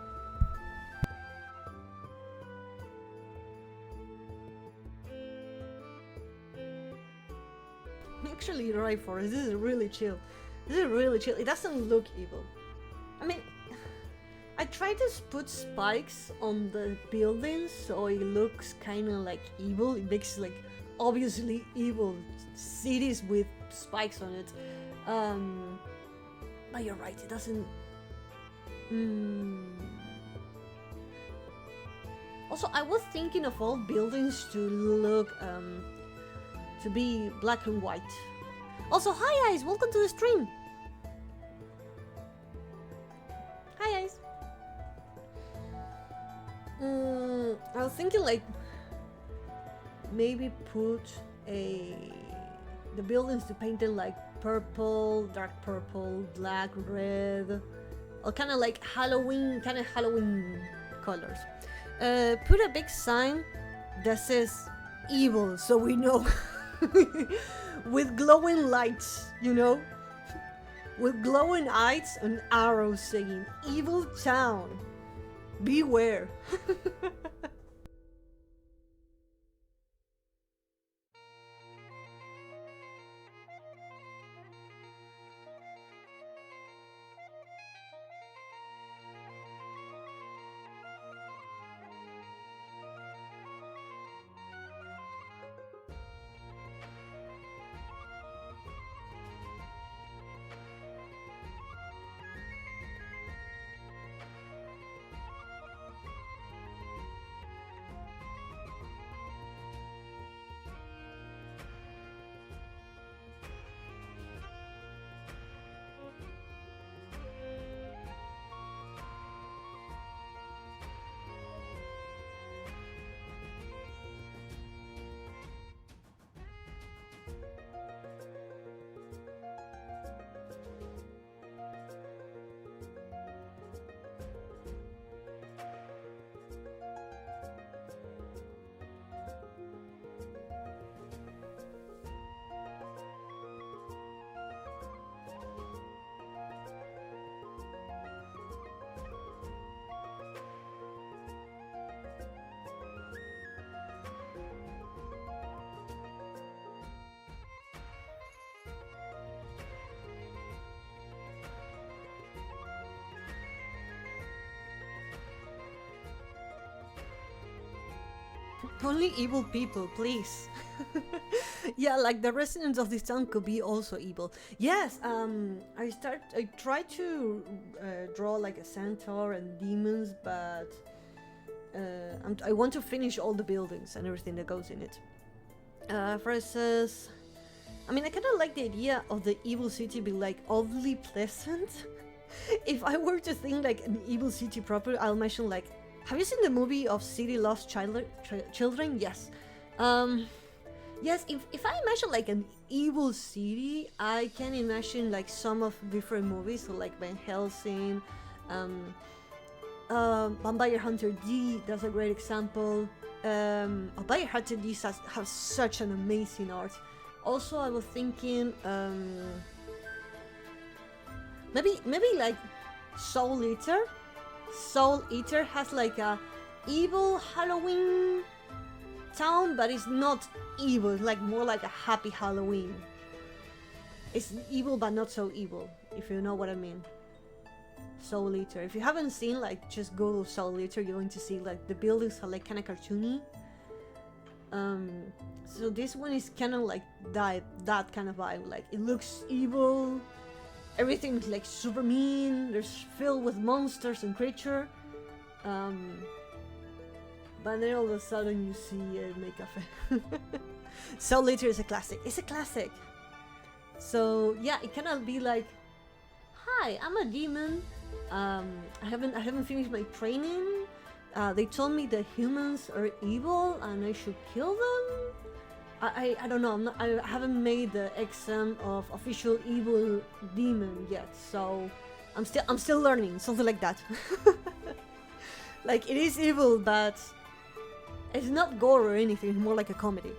Actually, you're right, Forrest. This is really chill. This is really chill. It doesn't look evil. I mean, I tried to put spikes on the buildings so it looks kind of like evil. It makes like obviously evil cities with spikes on it. But you're right. It doesn't. Also, I was thinking of all buildings to look to be black and white. Also, hi Ice, welcome to the stream. Hi Ice. I was thinking like maybe put the buildings to paint it like purple, dark purple, black, red, or kind of like Halloween colors. Put a big sign that says evil, so we know. With glowing lights, you know, with glowing eyes and arrows saying evil town, beware. Only evil people, please. Yeah, like the residents of this town could be also evil. Yes, I tried to draw like a centaur and demons, but I want to finish all the buildings and everything that goes in it. Versus, I mean, I kind of like the idea of the evil city being like oddly pleasant. If I were to think like an evil city proper, I'll mention like, have you seen the movie of City Lost Children? Yes. Yes, if I imagine like an evil city, I can imagine like some of different movies, so like Van Helsing, Vampire Hunter D, that's a great example. Vampire Hunter D has such an amazing art. Also, I was thinking, maybe like Soul Eater. Soul Eater has like a evil Halloween town, but it's not evil. It's like more like a happy Halloween. It's evil, but not so evil, if you know what I mean. Soul Eater. If you haven't seen, like, just Google Soul Eater, you're going to see like the buildings are like kind of cartoony. So this one is kind of like that kind of vibe. Like it looks evil. Everything's like super mean. There's filled with monsters and creature. But then all of a sudden you see a make-up. Soul Eater is a classic. It's a classic. So yeah, it cannot be like, hi, I'm a demon. I haven't finished my training. They told me the humans are evil and I should kill them. I don't know. I haven't made the exam of official evil demon yet, so I'm still learning, something like that. Like, it is evil, but it's not gore or anything. It's more like a comedy.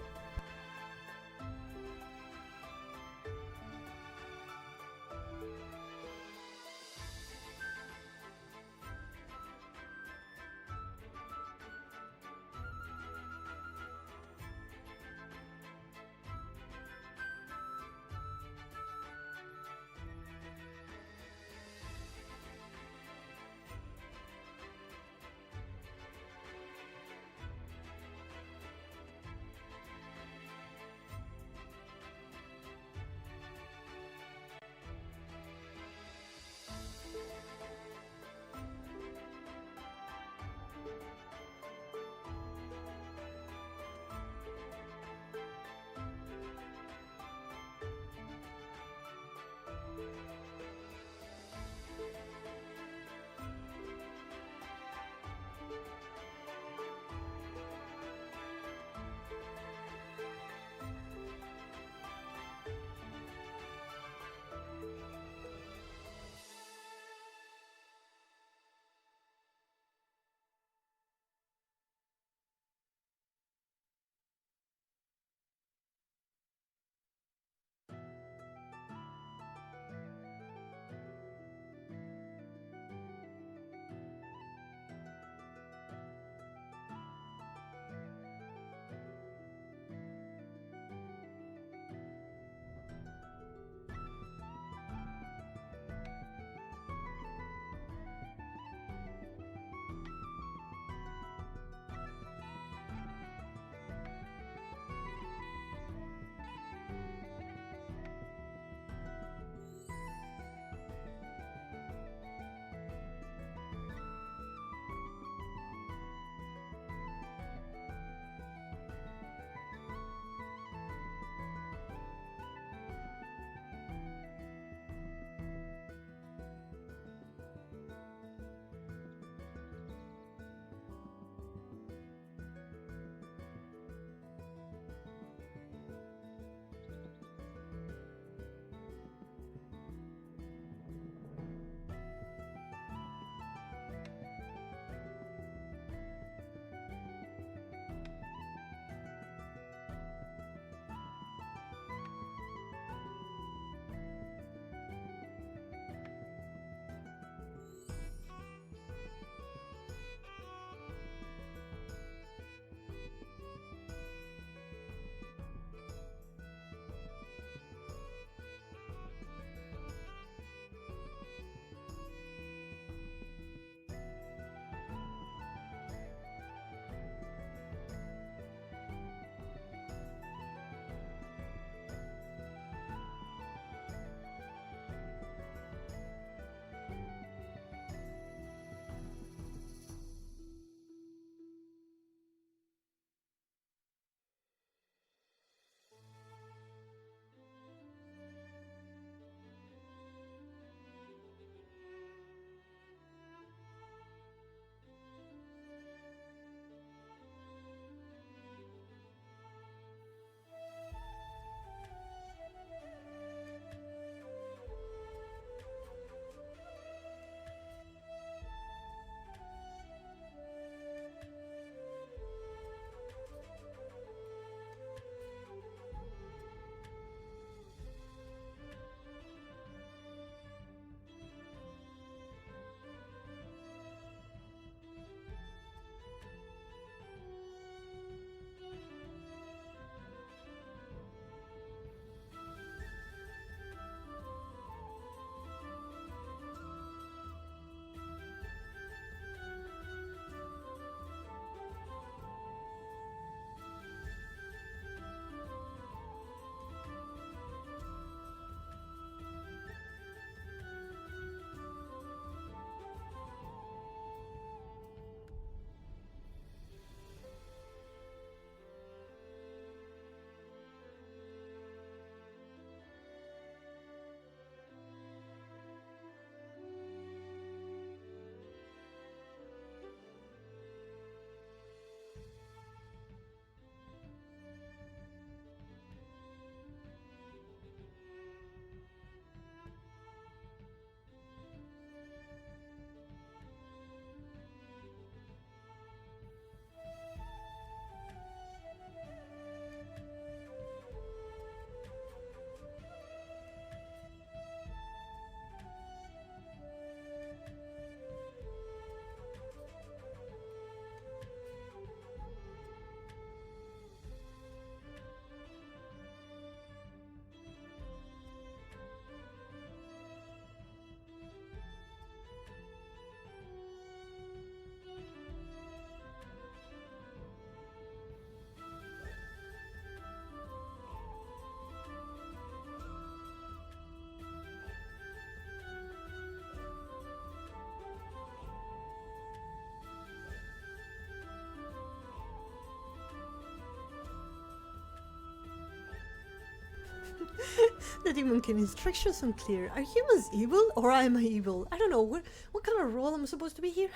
The demon king instructions unclear. Are humans evil or am I evil? I don't know. What kind of role am I supposed to be here?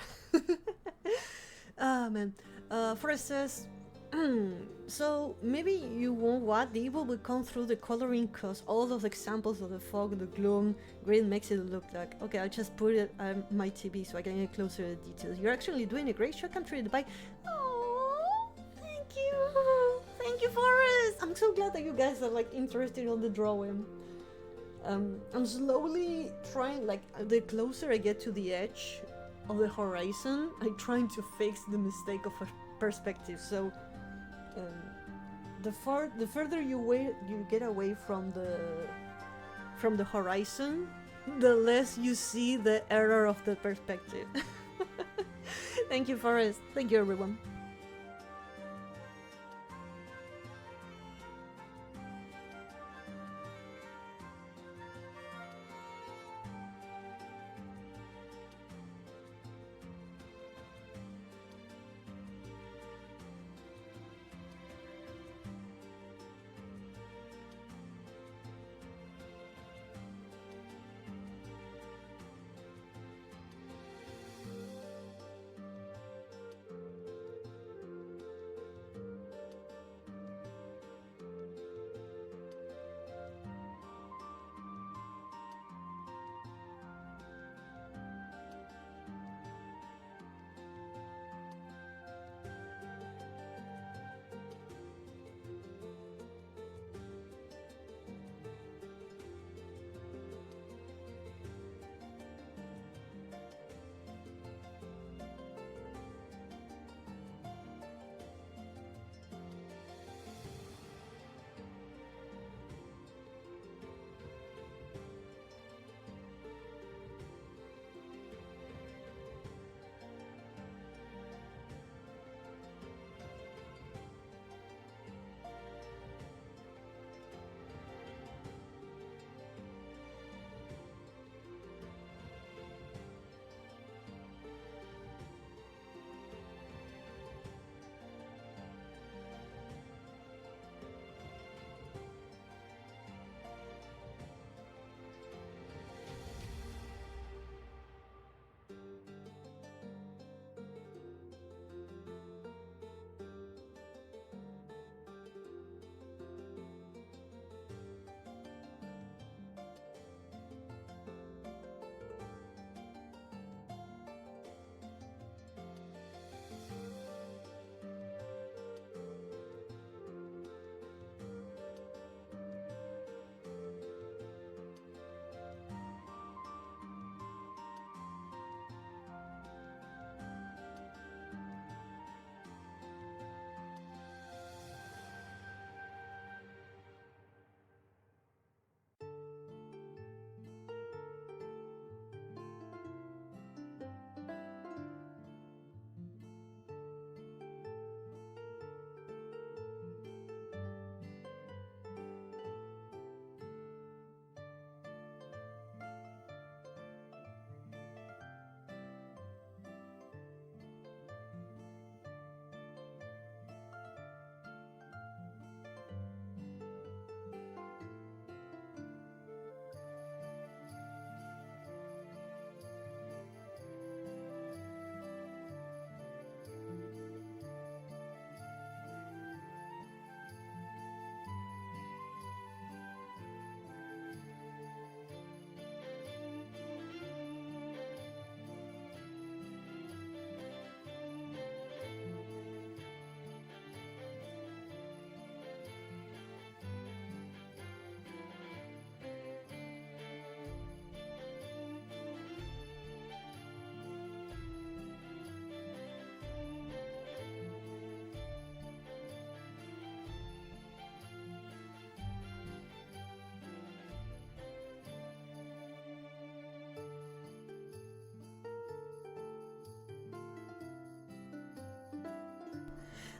Ah, man. Forrest says, so maybe you want what? The evil will come through the coloring cause all of the examples of the fog, the gloom, green makes it look like. Okay, I just put it on my TV so I can get closer to the details. You're actually doing a great job. I'm treated by. Oh, thank you. Thank you, Forrest. I'm so glad that you guys are like interested on the drawing. I'm slowly trying, like, the closer I get to the edge of the horizon, I'm trying to fix the mistake of a perspective. So, the further you get away from the horizon, the less you see the error of the perspective. Thank you, Forrest. Thank you, everyone.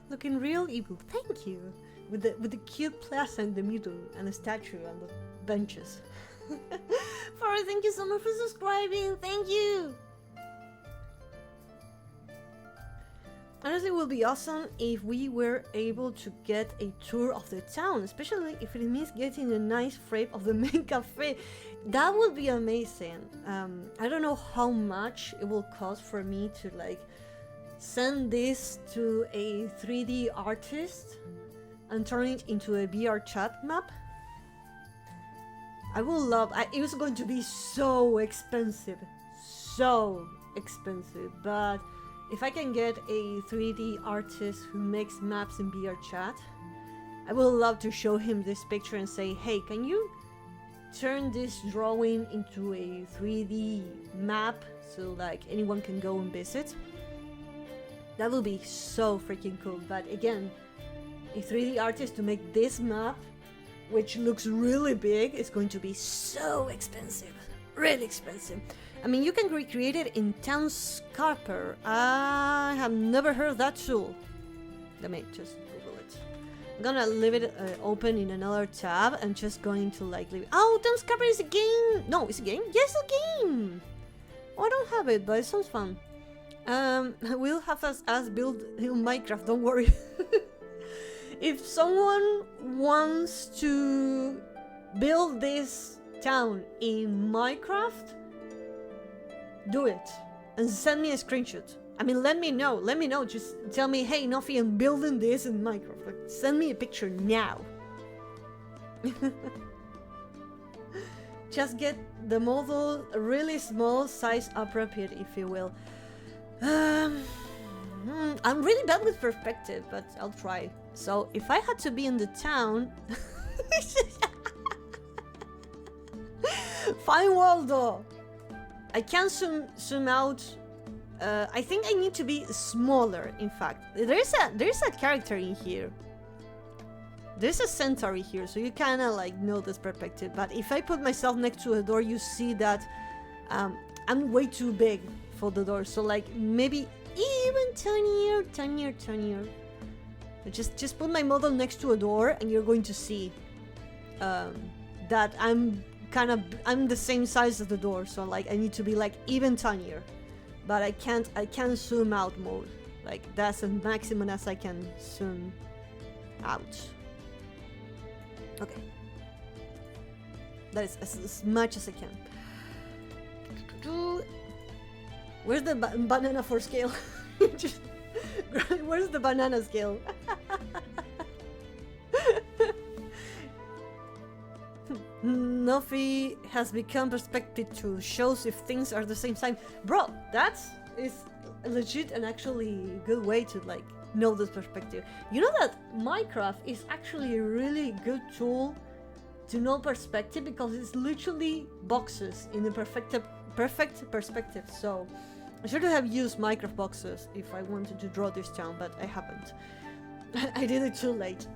Looking real evil, thank you. With the cute plaza in the middle and a statue on the benches. Forrest, thank you so much for subscribing. Thank you. Honestly, it would be awesome if we were able to get a tour of the town, especially if it means getting a nice frame of the main cafe. That would be amazing. I don't know how much it will cost for me to like send this to a 3D artist and turn it into a VR chat map. I will love. It was going to be so expensive, but if I can get a 3D artist who makes maps in VR chat, I will love to show him this picture and say, hey, can you turn this drawing into a 3D map so like anyone can go and visit? That would be so freaking cool. But again, a 3D artist to make this map, which looks really big, is going to be so expensive. Really expensive. I mean, you can recreate it in Townscarper. I have never heard of that tool. Let me just Google it. I'm gonna leave it open in another tab and just going to like leave it. Oh, Townscarper is a game! No, it's a game? Yes, a game! Oh, I don't have it, but it sounds fun. We'll have us build in Minecraft, don't worry. If someone wants to build this town in Minecraft, do it and send me a screenshot. I mean, let me know. Just tell me, hey, Nofi, I'm building this in Minecraft. Like, send me a picture now. Just get the model really small, size appropriate, if you will. I'm really bad with perspective, but I'll try. So if I had to be in the town, fine, Waldo. I can zoom out. I think I need to be smaller. In fact, there's a character in here. There's a centaur here, so you kind of like know this perspective. But if I put myself next to a door, you see that I'm way too big for the door. So like maybe even tinier. Just put my model next to a door, and you're going to see that I'm the same size as the door. So like I need to be like even tinier. But I can't zoom out mode. Like that's the maximum as I can zoom out. Okay. That is as much as I can. Where's the banana for scale? Where's the banana scale? Nofi has become perspective too. Shows if things are the same size. Bro, that is legit and actually good way to like know this perspective. You know that Minecraft is actually a really good tool to know perspective because it's literally boxes in a perfect perspective. So I should have used Minecraft boxes if I wanted to draw this town, but I haven't. I did it too late.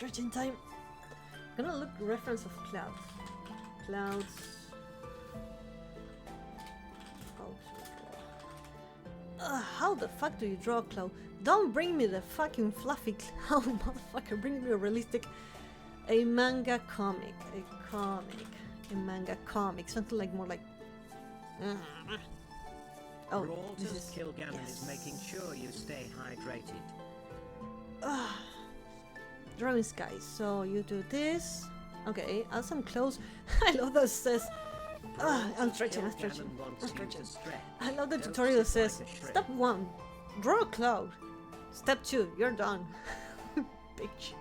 stretching time. Gonna look reference of clouds. Clouds. How the fuck do you draw a cloud? Don't bring me the fucking fluffy cloud, motherfucker. Bring me a realistic, a manga comic, a manga comic, something like more like. Oh, this is Kilgannon is making sure you stay hydrated. Drawing skies. So you do this. Okay, add some clothes. I love that it says. I'm stretching. I love the tutorial that says, step 1, draw a cloud. Step 2, you're done. Bitch.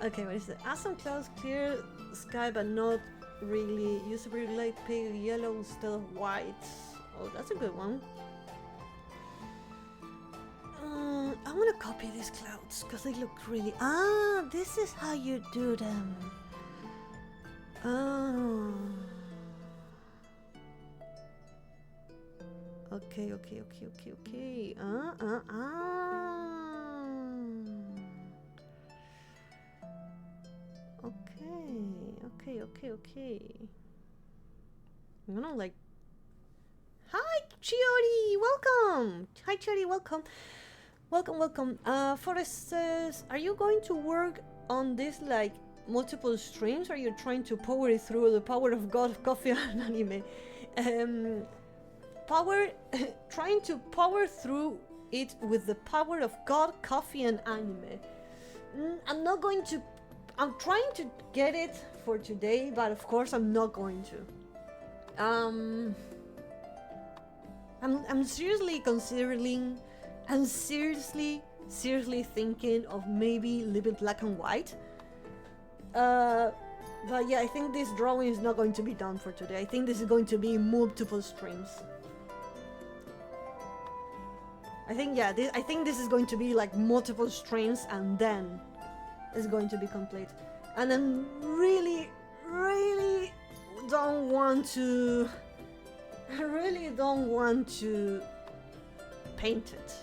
Okay, what is it? Add some clouds, clear sky, but not really. Use a very light pale yellow instead of white. Oh, that's a good one. I want to copy these clouds because they look really. This is how you do them. Okay. Okay. I'm gonna like. Hi, Chiori, welcome. Hi, Chiori, welcome. Welcome. Forrest says, are you going to work on this like multiple streams, or are you trying to power it through the power of God, coffee, and anime? Trying to power through it with the power of God, coffee, and anime. I'm trying to get it for today, but of course I'm not going to. I'm seriously considering, and seriously thinking of maybe leaving black and white. But yeah, I think this drawing is not going to be done for today. I think this is going to be multiple streams. I think this is going to be like multiple streams, and then it's going to be complete. And I'm really don't want to. I really don't want to paint it.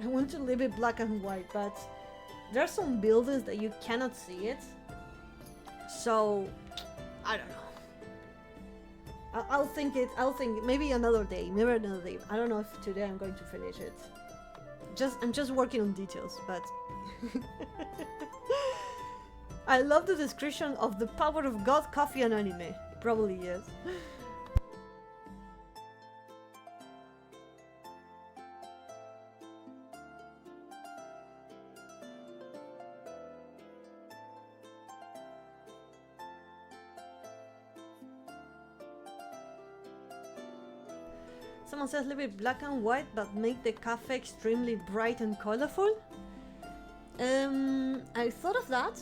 I want to leave it black and white, but there are some buildings that you cannot see it. So I don't know. I'll think maybe another day. I don't know if today I'm going to finish it. I'm just working on details, but I love the description of the power of God, coffee, and anime. It probably is. Someone says leave it black and white, but make the cafe extremely bright and colorful. I thought of that,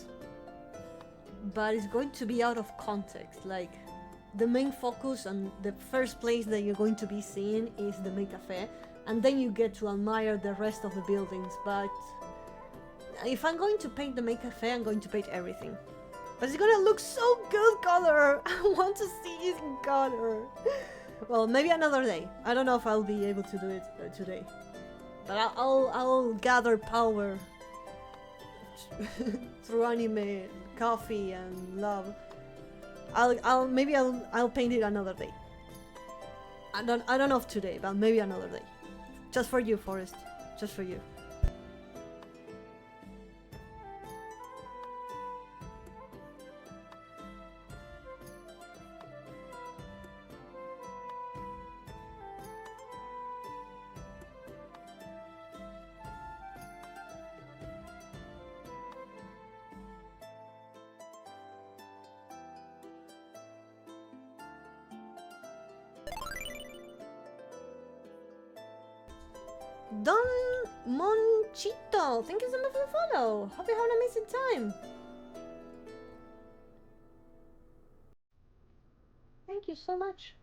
but it's going to be out of context. Like, the main focus and the first place that you're going to be seeing is the main cafe, and then you get to admire the rest of the buildings. But if I'm going to paint the main cafe, I'm going to paint everything. But it's gonna look so good color. I want to see it in color. Well, maybe another day. I don't know if I'll be able to do it today, but I'll gather power through anime, coffee, and love. I'll paint it another day. I don't know if today, but maybe another day. Just for you, Forrest. Just for you. Don Monchito, thank you so much for the follow. Hope you have an amazing time. Thank you so much.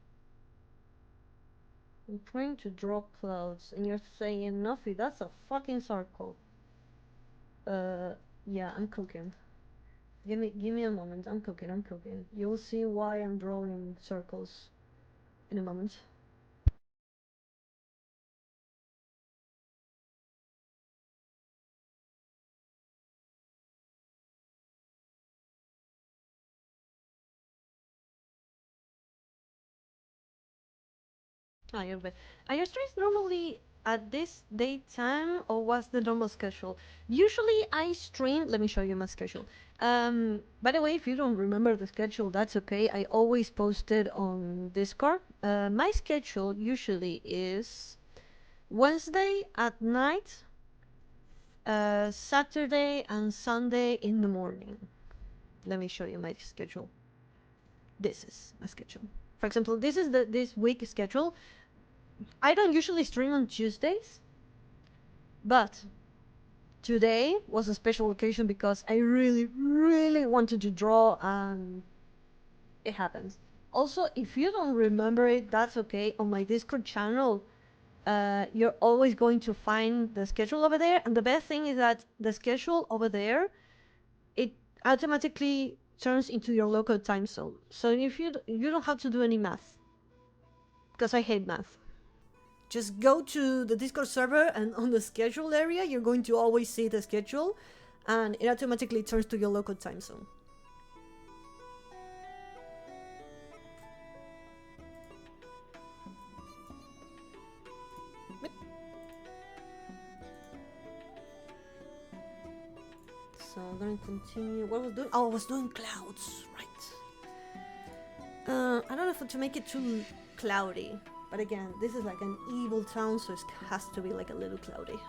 I'm trying to draw clouds, and you're saying, Nuffy, that's a fucking circle. Yeah, I'm cooking. Give me a moment. I'm cooking. You'll see why I'm drawing circles in a moment. Ah, you're bad. Are your streams normally at this daytime or what's the normal schedule? Usually I stream, let me show you my schedule. By the way, if you don't remember the schedule, that's okay. I always post it on Discord. My schedule usually is Wednesday at night, Saturday and Sunday in the morning. Let me show you my schedule. This is my schedule. For example, this is this week schedule. I don't usually stream on Tuesdays, but today was a special occasion because I really, really wanted to draw, and it happens. Also, if you don't remember it, that's okay. On my Discord channel, you're always going to find the schedule over there. And the best thing is that the schedule over there, it automatically turns into your local time zone. So if you don't have to do any math, because I hate math. Just go to the Discord server, and on the schedule area, you're going to always see the schedule, and it automatically turns to your local time zone. So I'm gonna continue. What was I doing? Oh, I was doing clouds, right? I don't know if to make it too cloudy, but again, this is like an evil town, so it has to be like a little cloudy.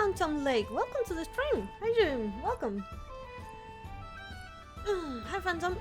Phantom Lake. Welcome to the stream. How you doing? Welcome. Hi, Phantom.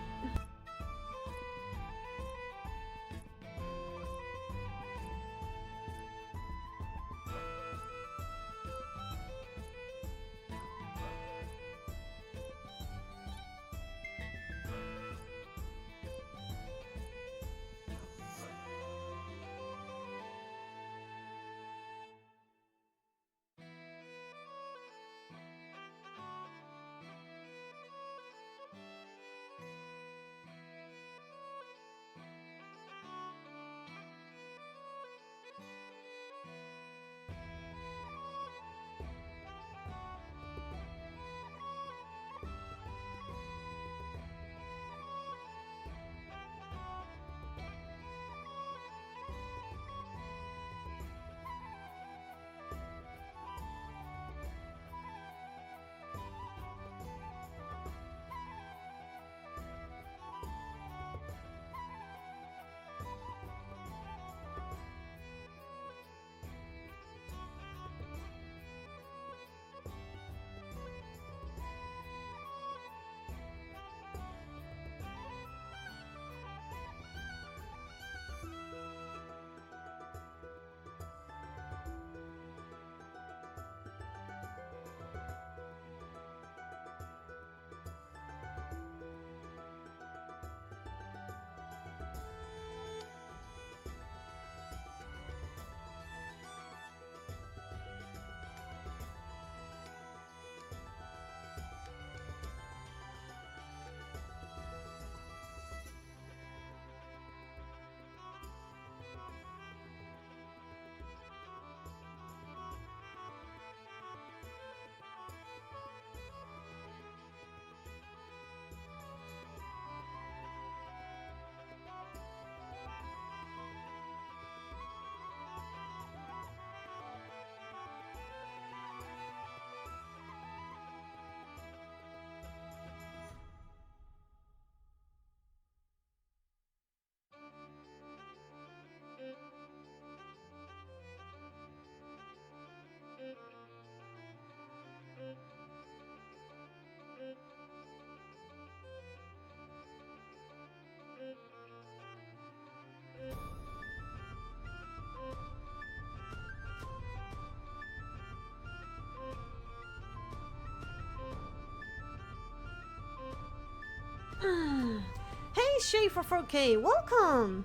Hey, Schaefer 4K, welcome!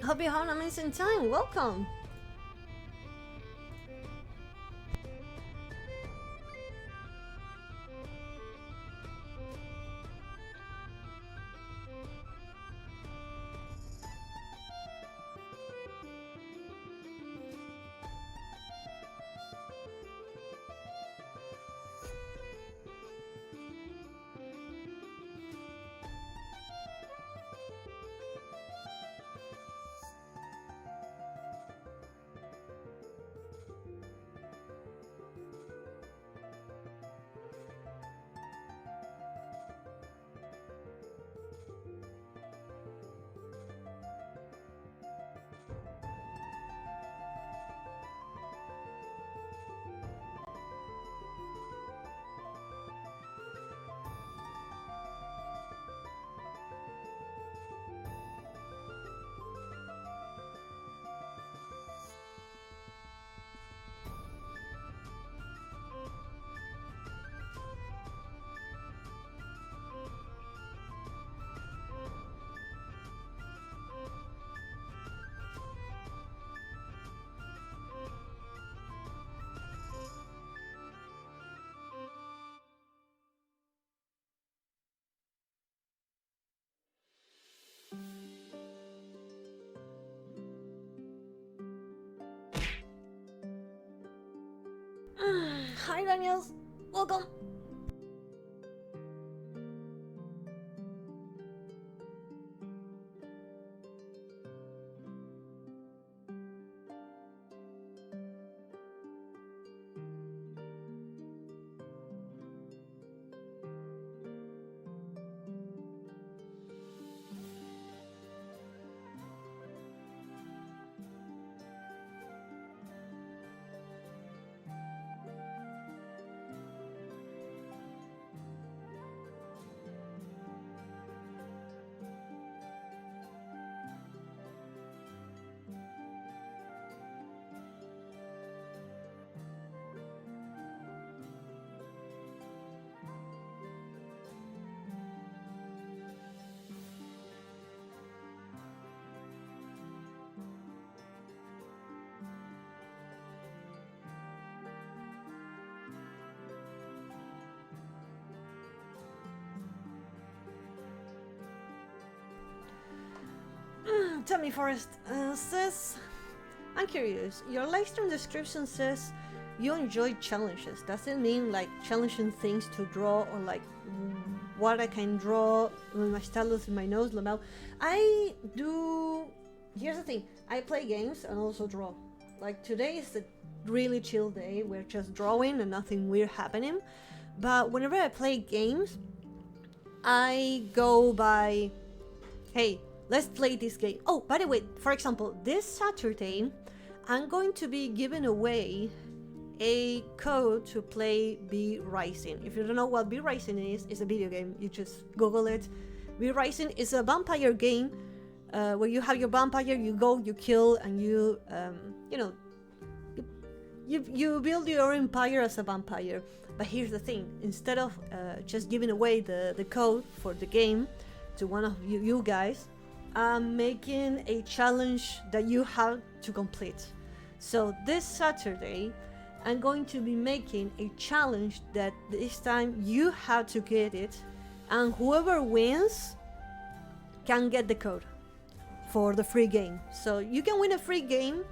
Hope you have an amazing time, welcome! Hi, Daniels. Welcome. tell me, Forrest, says, I'm curious, your live stream description says you enjoy challenges. Does it mean like challenging things to draw, or like what I can draw with my stylus in my nose, Lamel? I do. Here's the thing, I play games and also draw. Like today is a really chill day, we're just drawing and nothing weird happening. But whenever I play games, I go by, hey, let's play this game. Oh, by the way, for example, this Saturday, I'm going to be giving away a code to play V Rising. If you don't know what V Rising is, it's a video game. You just Google it. V Rising is a vampire game where you have your vampire, you go, you kill, and you, you build your empire as a vampire. But here's the thing, instead of just giving away the code for the game to one of you guys, I'm making a challenge that you have to complete. So this Saturday, I'm going to be making a challenge that this time you have to get it, and whoever wins can get the code for the free game. So you can win a free game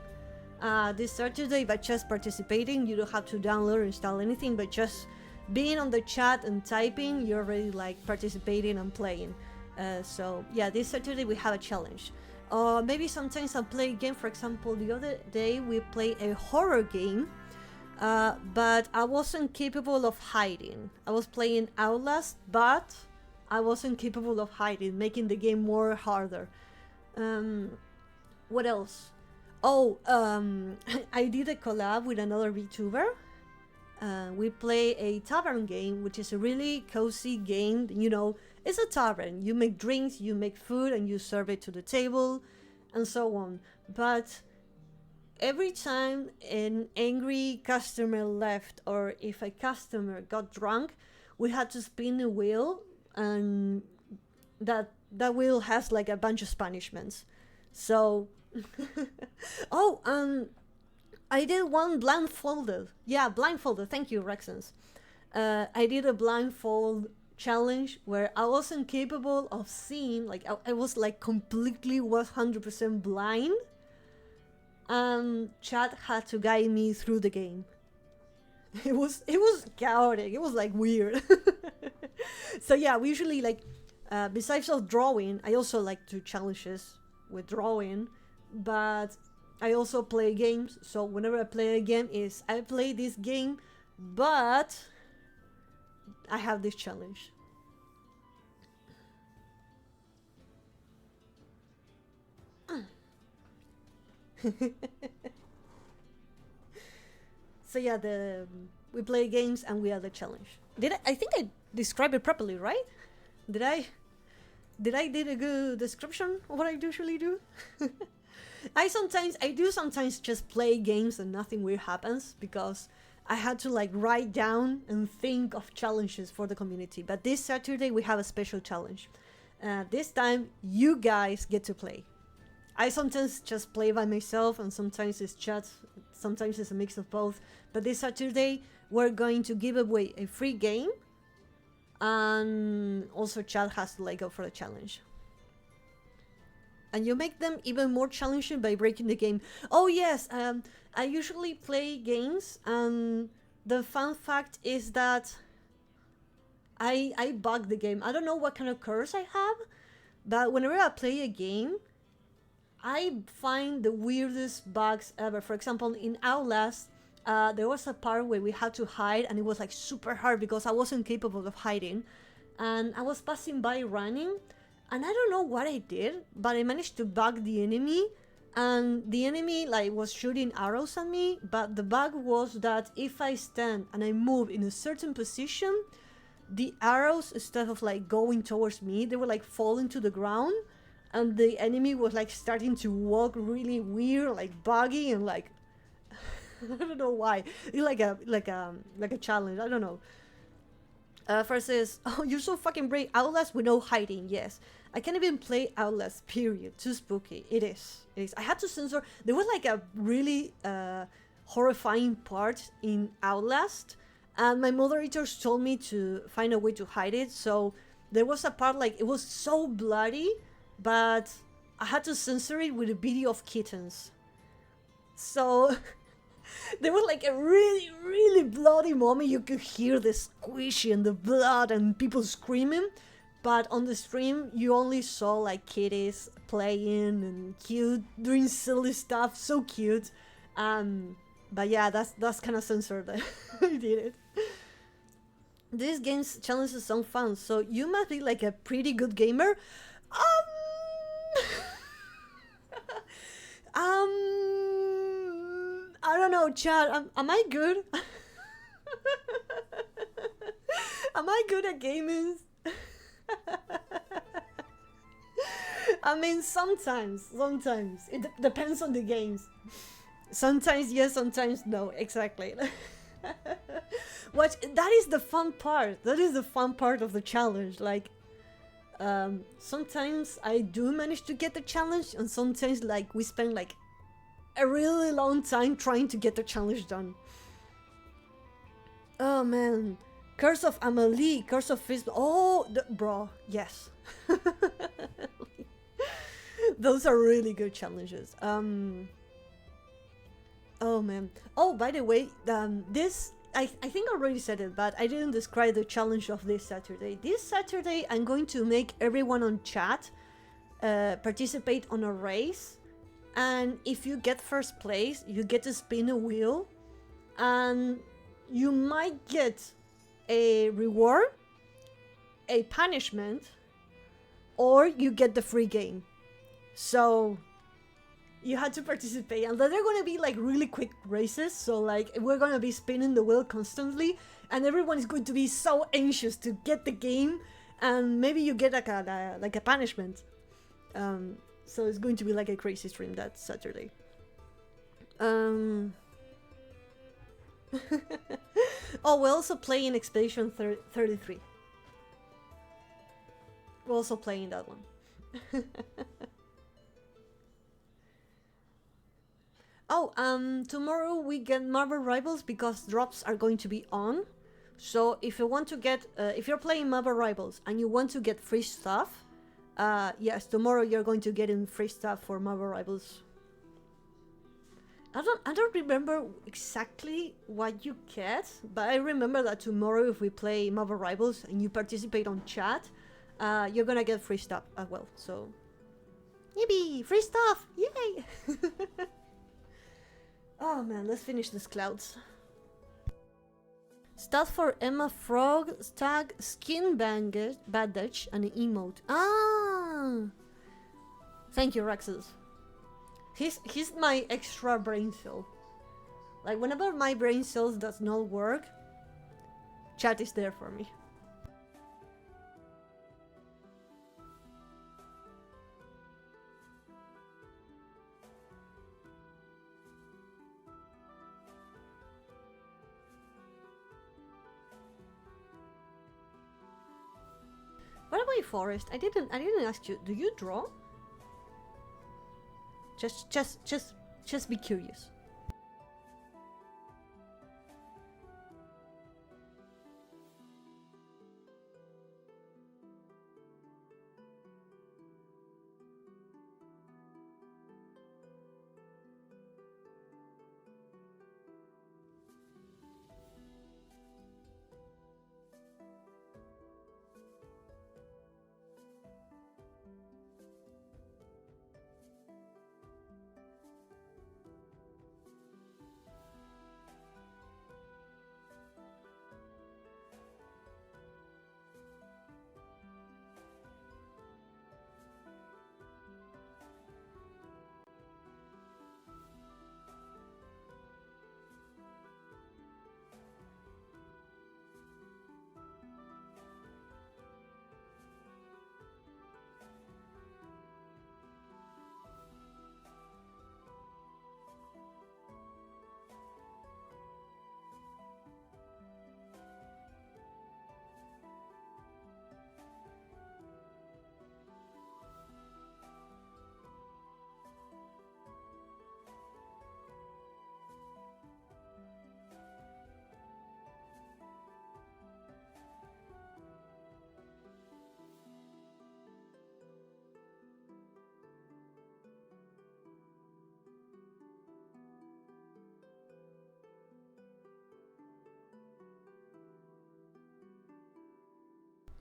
this Saturday by just participating. You don't have to download or install anything, but just being on the chat and typing, you're already like participating and playing. So yeah, this Saturday we have a challenge. Maybe sometimes I'll play a game. For example, the other day we played a horror game, but I wasn't capable of hiding. I was playing Outlast, but I wasn't capable of hiding, making the game more harder. What else? Oh, I did a collab with another VTuber. We play a tavern game, which is a really cozy game. You know, it's a tavern. You make drinks, you make food, and you serve it to the table, and so on. But every time an angry customer left, or if a customer got drunk, we had to spin a wheel, and that wheel has like a bunch of punishments. So I did one blindfolded. Yeah, blindfolded. Thank you, Rexens. I did a blindfold challenge where I wasn't capable of seeing, like I was like completely 100% blind, and Chad had to guide me through the game. It was chaotic. It was like weird. So yeah, we usually like besides of drawing, I also like to challenges with drawing, but I also play games. So whenever I play a game, is I play this game, but I have this challenge. So yeah, we play games and we have the challenge. I think I described it properly, right? Did I did a good description of what I usually do? I do sometimes just play games and nothing weird happens, because I had to like write down and think of challenges for the community. But this Saturday we have a special challenge. This time you guys get to play. I sometimes just play by myself, and sometimes it's chat, sometimes it's a mix of both. But this Saturday we're going to give away a free game, and also Chad has to like go for the challenge. And you make them even more challenging by breaking the game. Oh yes, I usually play games, and the fun fact is that I bug the game. I don't know what kind of curse I have, but whenever I play a game, I find the weirdest bugs ever. For example, in Outlast, there was a part where we had to hide, and it was like super hard because I wasn't capable of hiding, and I was passing by running, and I don't know what I did, but I managed to bug the enemy, and the enemy like was shooting arrows at me. But the bug was that if I stand and I move in a certain position, the arrows, instead of like going towards me, they were like falling to the ground, and the enemy was like starting to walk really weird, like buggy, and like I don't know why. It's like a challenge. I don't know. First says, oh, you're so fucking brave. Outlast with no hiding. Yes, I can't even play Outlast. Period. Too spooky. It is. I had to censor. There was like a really horrifying part in Outlast, and my moderators told me to find a way to hide it. So there was a part like it was so bloody, but I had to censor it with a video of kittens. So there was like a really, really bloody moment. You could hear the squishy and the blood and people screaming. But on the stream, you only saw like kitties playing and cute, doing silly stuff. So cute. But yeah, that's kind of censored. I did it. These games challenges sound fun, so you must be like a pretty good gamer. I don't know, Chad. Am I good? Am I good at gaming? I mean, sometimes. It depends on the games. Sometimes yes, sometimes no. Exactly. That is the fun part. That is the fun part of the challenge. Like, sometimes I do manage to get the challenge, and sometimes like we spend like a really long time trying to get the challenge done. Oh man, Curse of Amelie, Curse of Fist. Oh, bro, yes. Those are really good challenges. Oh man. Oh, by the way, this I think I already said it, but I didn't describe the challenge of this Saturday. This Saturday, I'm going to make everyone on chat participate on a race, and if you get first place, you get to spin a wheel, and you might get a reward, a punishment, or you get the free game. So you had to participate, and they're gonna be like really quick races, so like we're gonna be spinning the wheel constantly, and everyone is going to be so anxious to get the game, and maybe you get like a punishment. So it's going to be like a crazy stream that Saturday. Oh, we're also playing Expedition 33. We're also playing that one. Oh, tomorrow we get Marvel Rivals because drops are going to be on. So if you want to get, if you're playing Marvel Rivals and you want to get free stuff, yes, tomorrow you're going to get in free stuff for Marvel Rivals. I don't remember exactly what you get, but I remember that tomorrow if we play Marvel Rivals and you participate on chat, you're gonna get free stuff as well. So, yippee, free stuff, yay! Oh man, let's finish these clouds. Stat for Emma Frog, stag, skin bandage, and an emote. Ah! Thank you, Rexus. He's my extra brain cell. Like, whenever my brain cells does not work, chat is there for me. What about you, Forest? I didn't ask you. Do you draw? Just be curious.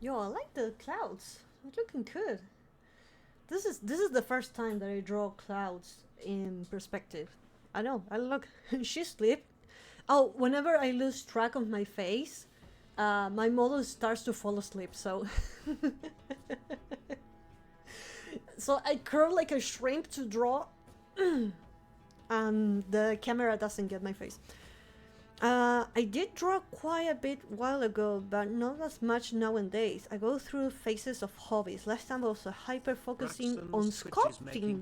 Yo, I like the clouds. They're looking good. This is the first time that I draw clouds in perspective. I know. I look. She sleep. Oh, whenever I lose track of my face, my model starts to fall asleep. So, so I curl like a shrimp to draw, and the camera doesn't get my face. I did draw quite a bit while ago, but not as much nowadays. I go through phases of hobbies. Last time I was hyper focusing on sculpting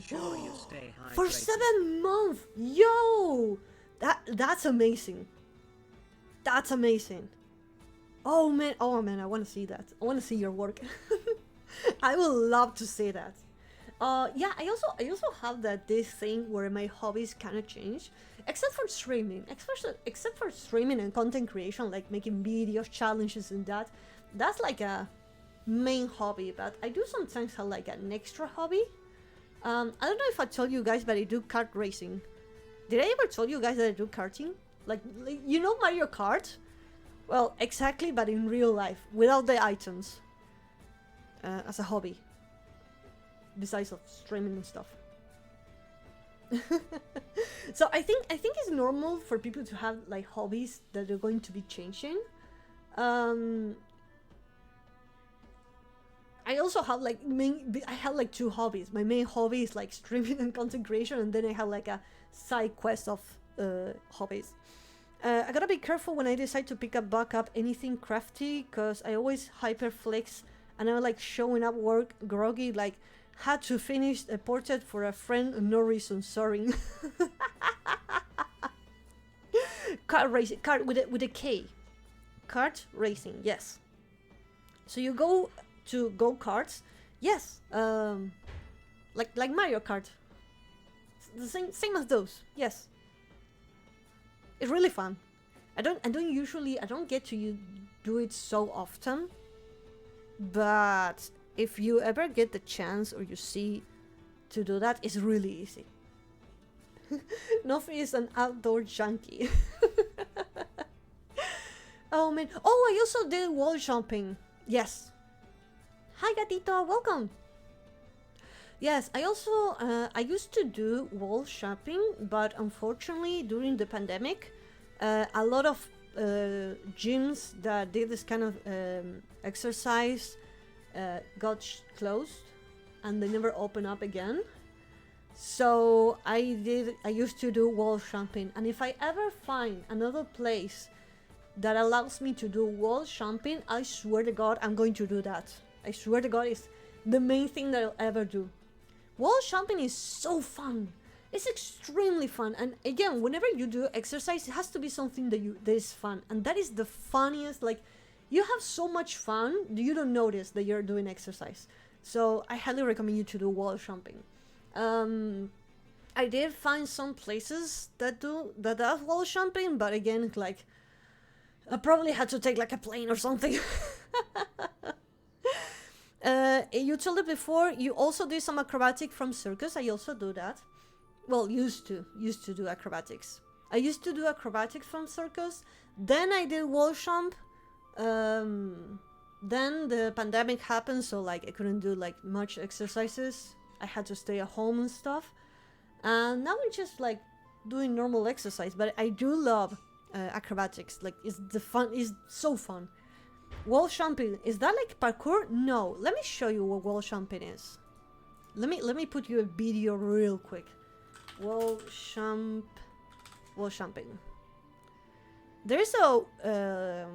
for 7 months. Yo, that's amazing. That's amazing. Oh man, I want to see that. I want to see your work. I would love to see that. Yeah, I also have this thing where my hobbies kind of change. Except for streaming, except for streaming and content creation, like making videos, challenges, and that's like a main hobby. But I do sometimes have like an extra hobby. I don't know if I told you guys, but I do kart racing. Did I ever tell you guys that I do karting? Like you know Mario Kart? Well, exactly, but in real life, without the items, as a hobby. Besides of streaming and stuff. So I think it's normal for people to have like hobbies that are going to be changing. I also have like I have like 2 hobbies. My main hobby is like streaming and content creation, and then I have like a side quest of hobbies. I gotta be careful when I decide to back up anything crafty, because I always hyperflex and I'm like showing up work groggy, like had to finish a portrait for a friend, no reason, sorry. Kart racing, kart with a K. Kart racing, yes. So you go to go-karts, yes. Like Mario Kart. The same as those, yes. It's really fun. I don't get to do it so often, but if you ever get the chance or you see to do that, it's really easy. Nofi is an outdoor junkie. Oh man. Oh, I also did wall jumping. Yes. Hi Gatito, welcome. Yes, I also I used to do wall jumping, but unfortunately during the pandemic, a lot of gyms that did this kind of exercise got closed and they never opened up again. So I used to do wall jumping, and if I ever find another place that allows me to do wall jumping, I swear to God I'm going to do that. I swear to God, it's the main thing that I'll ever do. Wall jumping is so fun. It's extremely fun, and again, whenever you do exercise, it has to be something that is fun, and that is the funniest. Like, you have so much fun, you don't notice that you're doing exercise. So I highly recommend you to do wall jumping. I did find some places that have wall jumping, but again, like, I probably had to take like a plane or something. You told it before, you also did some acrobatic from circus. I also do that. Well, used to do acrobatics. I used to do acrobatics from circus. Then I did wall jump. Then the pandemic happened, so like I couldn't do like much exercises. I had to stay at home and stuff. And now I'm just like doing normal exercise. But I do love acrobatics. Like, it's so fun. Wall jumping, is that like parkour? No. Let me show you what wall jumping is. Let me put you a video real quick. Wall jumping. There's a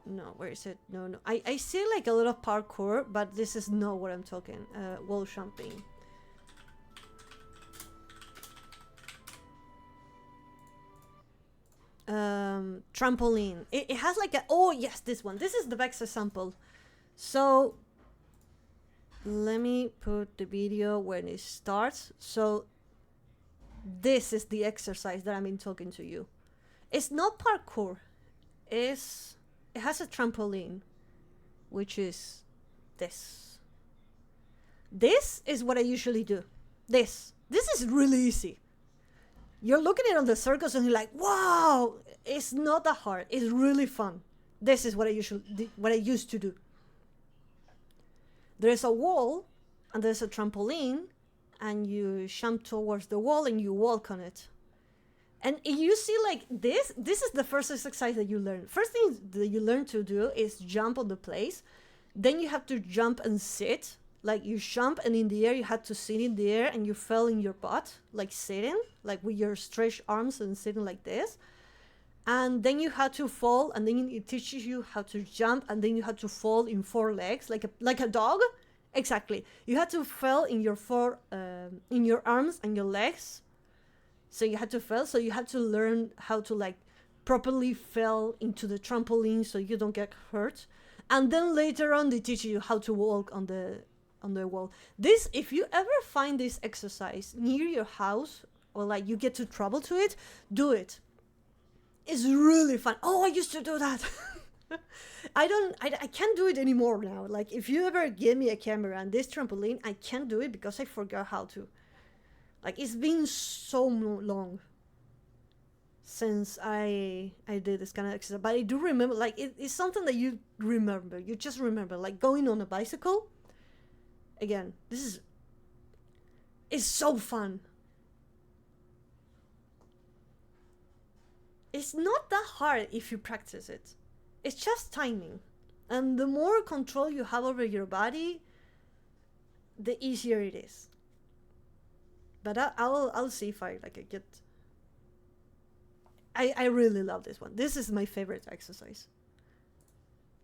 no, where is it? No. I see like a lot of parkour, but this is not what I'm talking. Wall jumping. Trampoline. It has like a, oh yes, this one. This is the best example. So let me put the video when it starts. So this is the exercise that I've been talking to you. It's not parkour. It has a trampoline, which is this. This is what I usually do. This is really easy. You're looking at it on the circus and you're like, wow, it's not that hard. It's really fun. This is what I used to do. There's a wall and there's a trampoline, and you jump towards the wall and you walk on it. And you see, like, this is the first exercise that you learn. First thing that you learn to do is jump on the place. Then you have to jump and sit. Like, you jump, and in the air you had to sit in the air, and you fell in your butt, like sitting, like with your stretched arms and sitting like this. And then you had to fall, and then it teaches you how to jump, and then you had to fall in 4 legs, like a dog. Exactly. You had to fall in your in your arms and your legs. So you had to fall. So you had to learn how to, like, properly fall into the trampoline so you don't get hurt. And then later on, they teach you how to walk on the wall. This, if you ever find this exercise near your house, or like you get to travel to it, do it. It's really fun. Oh, I used to do that. I can't do it anymore now. Like, if you ever give me a camera and this trampoline, I can't do it because I forgot how to. Like, it's been so long since I did this kind of exercise. But I do remember, like, it's something that you remember. You just remember, like, going on a bicycle. Again, it's so fun. It's not that hard if you practice it. It's just timing. And the more control you have over your body, the easier it is. But I'll see if I get. I really love this one. This is my favorite exercise.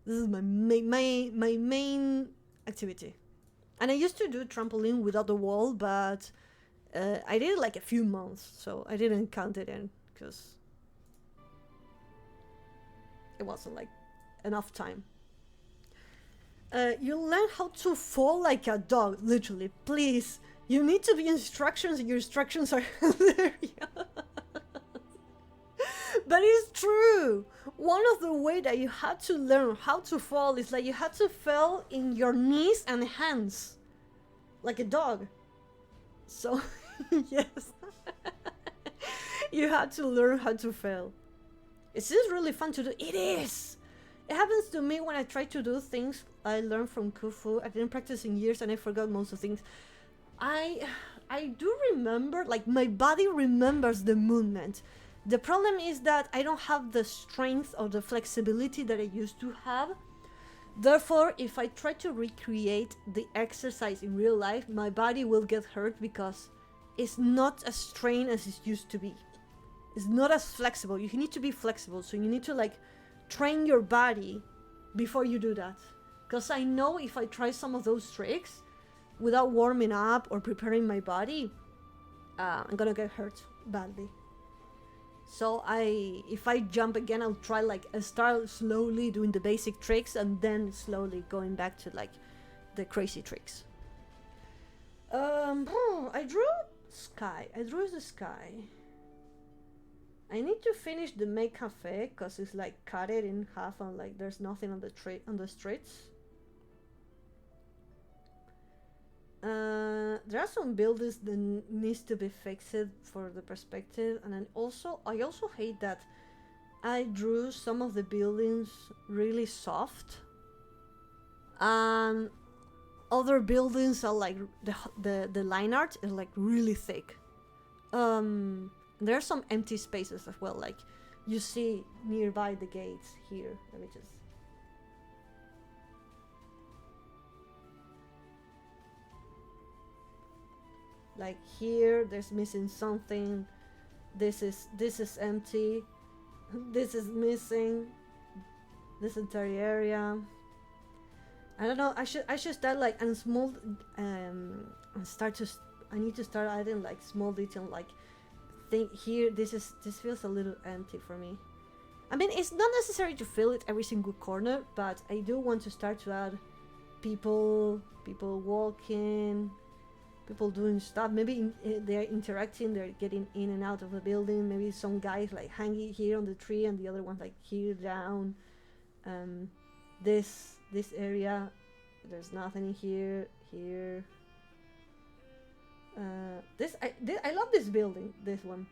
This is my main activity. And I used to do trampoline without the wall, but I did it like a few months, so I didn't count it in because it wasn't like enough time. You learn how to fall like a dog, literally. Please, you need to be instructions, and your instructions are hilarious. But it's true. One of the way that you had to learn how to fall is like you had to fall in your knees and hands, like a dog. So, yes, you had to learn how to fall. Is this really fun to do? It is. It happens to me when I try to do things I learned from Kung Fu. I didn't practice in years and I forgot most of the things. I do remember, like, my body remembers the movement. The problem is that I don't have the strength or the flexibility that I used to have. Therefore, if I try to recreate the exercise in real life, my body will get hurt because it's not as trained as it used to be. It's not as flexible. You need to be flexible, so you need to, like, train your body before you do that. Because I know if I try some of those tricks without warming up or preparing my body, I'm gonna get hurt badly. So if I jump again, I'll try, like, start slowly doing the basic tricks and then slowly going back to, like, the crazy tricks. I drew sky. I drew the sky. I need to finish the main cafe because it's like cut it in half and like there's nothing on the streets. There are some buildings that needs to be fixed for the perspective, and then I also hate that I drew some of the buildings really soft, and other buildings are like the line art is like really thick. There are some empty spaces as well, like you see nearby the gates here. Let me just. Like here, there's missing something. This is empty. This is missing. This entire area. I don't know. I should start like and small I need to start adding like small detail, like think here. This feels a little empty for me. I mean, it's not necessary to fill it every single corner, but I do want to start to add people walking. People doing stuff. Maybe they're interacting. They're getting in and out of the building. Maybe some guys like hanging here on the tree, and the other one like here down. This area, there's nothing here. Here. I love this building. This one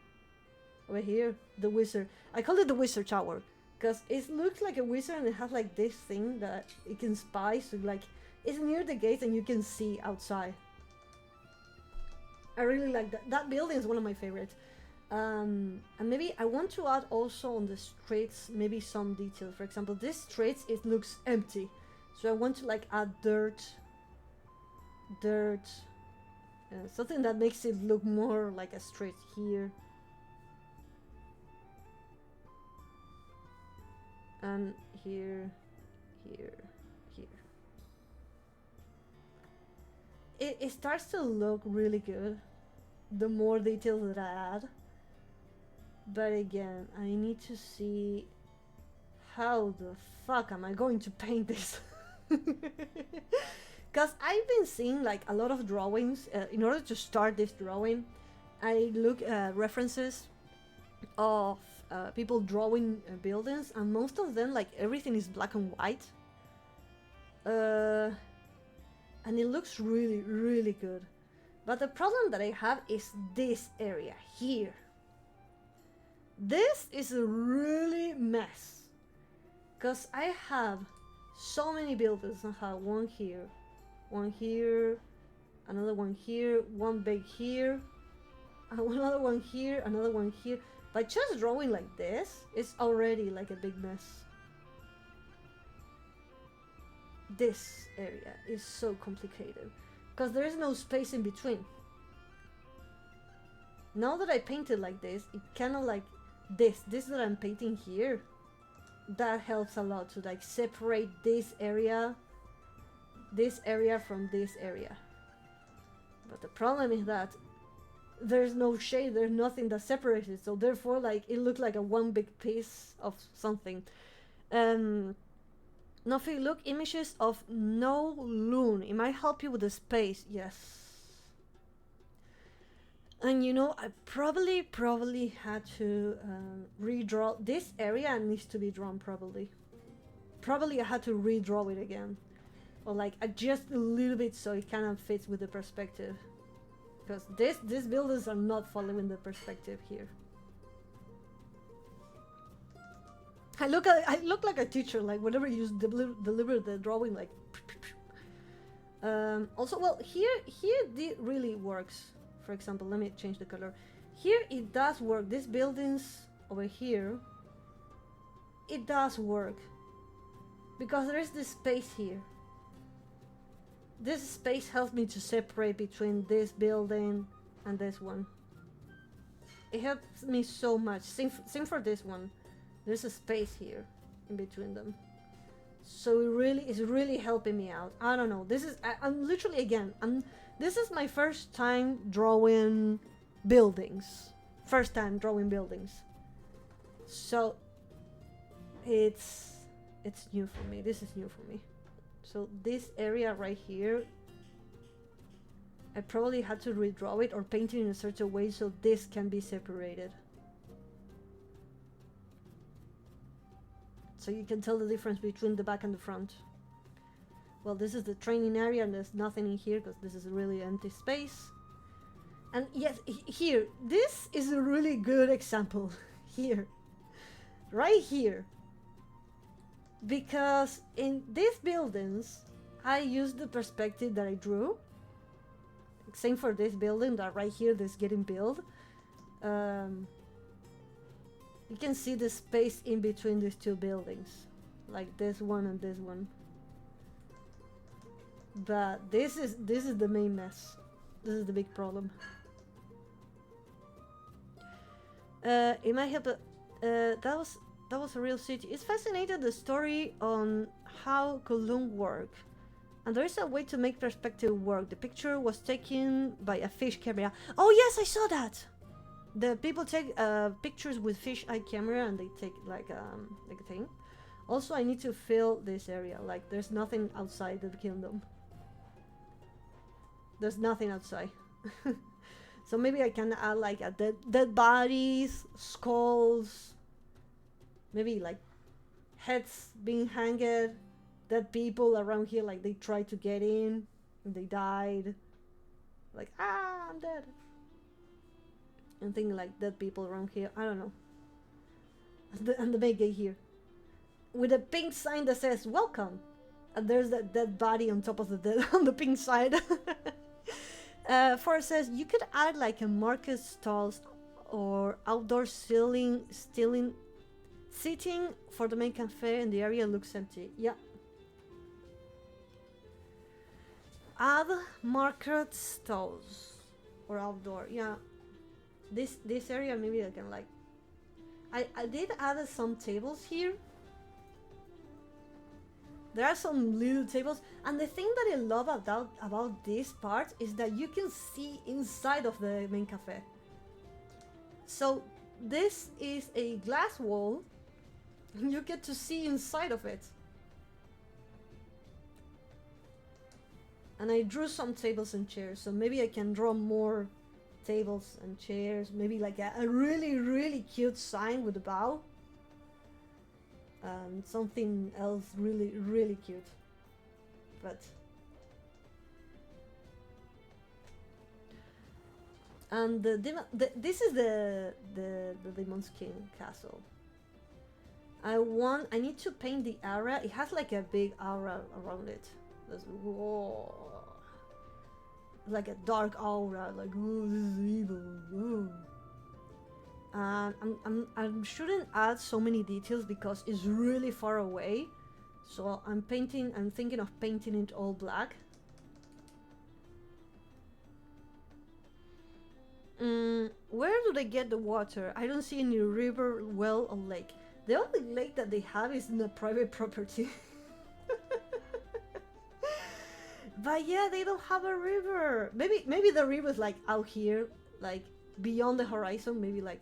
over here, the wizard. I call it the wizard tower Because it looks like a wizard and it has like this thing that it can spy, so like it's near the gates and you can see outside. I really like that. That building is one of my favorites. And maybe I want to add also on the streets maybe some detail. For example, this streets, it looks empty, so I want to like add dirt, something that makes it look more like a street here. And here. It starts to look really good the more details that I add. But again, I need to see how the fuck am I going to paint this? Because I've been seeing like a lot of drawings. In order to start this drawing, I look at references of people drawing buildings, and most of them, like, everything is black and white. And it looks really, really good. But the problem that I have is this area here. This is a really mess. Because I have so many buildings. I have one here, another one here, one big here, another one here, another one here. By just drawing like this, it's already like a big mess. This area is so complicated because there is no space in between. Now that I painted like this, it kind of like this that I'm painting here, that helps a lot to like separate this area from this area. But the problem is that there's no shade, there's nothing that separates it, so therefore like it looked like a one big piece of something. Nothing. Look, images of no loon. It might help you with the space. Yes. And you know, I probably had to redraw this area. Needs to be drawn probably I had to redraw it again, or like adjust a little bit so it kind of fits with the perspective, because these buildings are not following the perspective here. I look like a teacher, like whenever you deliver the drawing, like. Also, well, here it really works. For example, let me change the color. Here it does work. These buildings over here, it does work because there is this space here. This space helps me to separate between this building and this one. It helps me so much. Same for this one. There's a space here in between them, so it's really helping me out. I don't know. I'm literally, again, this is my first time drawing buildings. So it's new for me. This is new for me. So this area right here, I probably had to redraw it or paint it in a certain way so this can be separated. So you can tell the difference between the back and the front. Well, this is the training area and there's nothing in here because this is a really empty space. And yes, here, this is a really good example. Here. Right here. Because in these buildings, I used the perspective that I drew. Same for this building that right here that's getting built. You can see the space in between these two buildings, like this one and this one. But this is the main mess. This is the big problem. It might help. That was a real city. It's fascinating, the story on how Cologne work, and there is a way to make perspective work. The picture was taken by a fish camera. Oh yes, I saw that. The people take pictures with fish eye camera and they take like a thing. Also, I need to fill this area. Like, there's nothing outside the kingdom. There's nothing outside. So maybe I can add like a dead bodies, skulls, maybe like heads being hanged, dead people around here, like they tried to get in and they died. Like, I'm dead. And things like dead people around here. I don't know. And the main gate here. with a pink sign that says welcome, and there's that dead body on top of the dead on the pink side. Forrest says you could add like a market stalls or outdoor seating for the main cafe, and the area looks empty. Yeah. Add market stalls or outdoor. Yeah. This area maybe I can like. I did add some tables here. There are some little tables, and the thing that I love about this part is that you can see inside of the main cafe. So this is a glass wall, and you get to see inside of it. And I drew some tables and chairs, so maybe I can draw more tables and chairs, maybe like a really cute sign with a bow. And something else really cute, but and this is the Demon's King castle. I need to paint the aura. It has like a big aura around it. There's, whoa, like a dark aura, like oh, this is evil. Whoa. I shouldn't add so many details because it's really far away. So I'm thinking of painting it all black. Where do they get the water? I don't see any river, well, or lake. The only lake that they have is in a private property. But yeah, they don't have a river. Maybe the river is like out here, like beyond the horizon, maybe like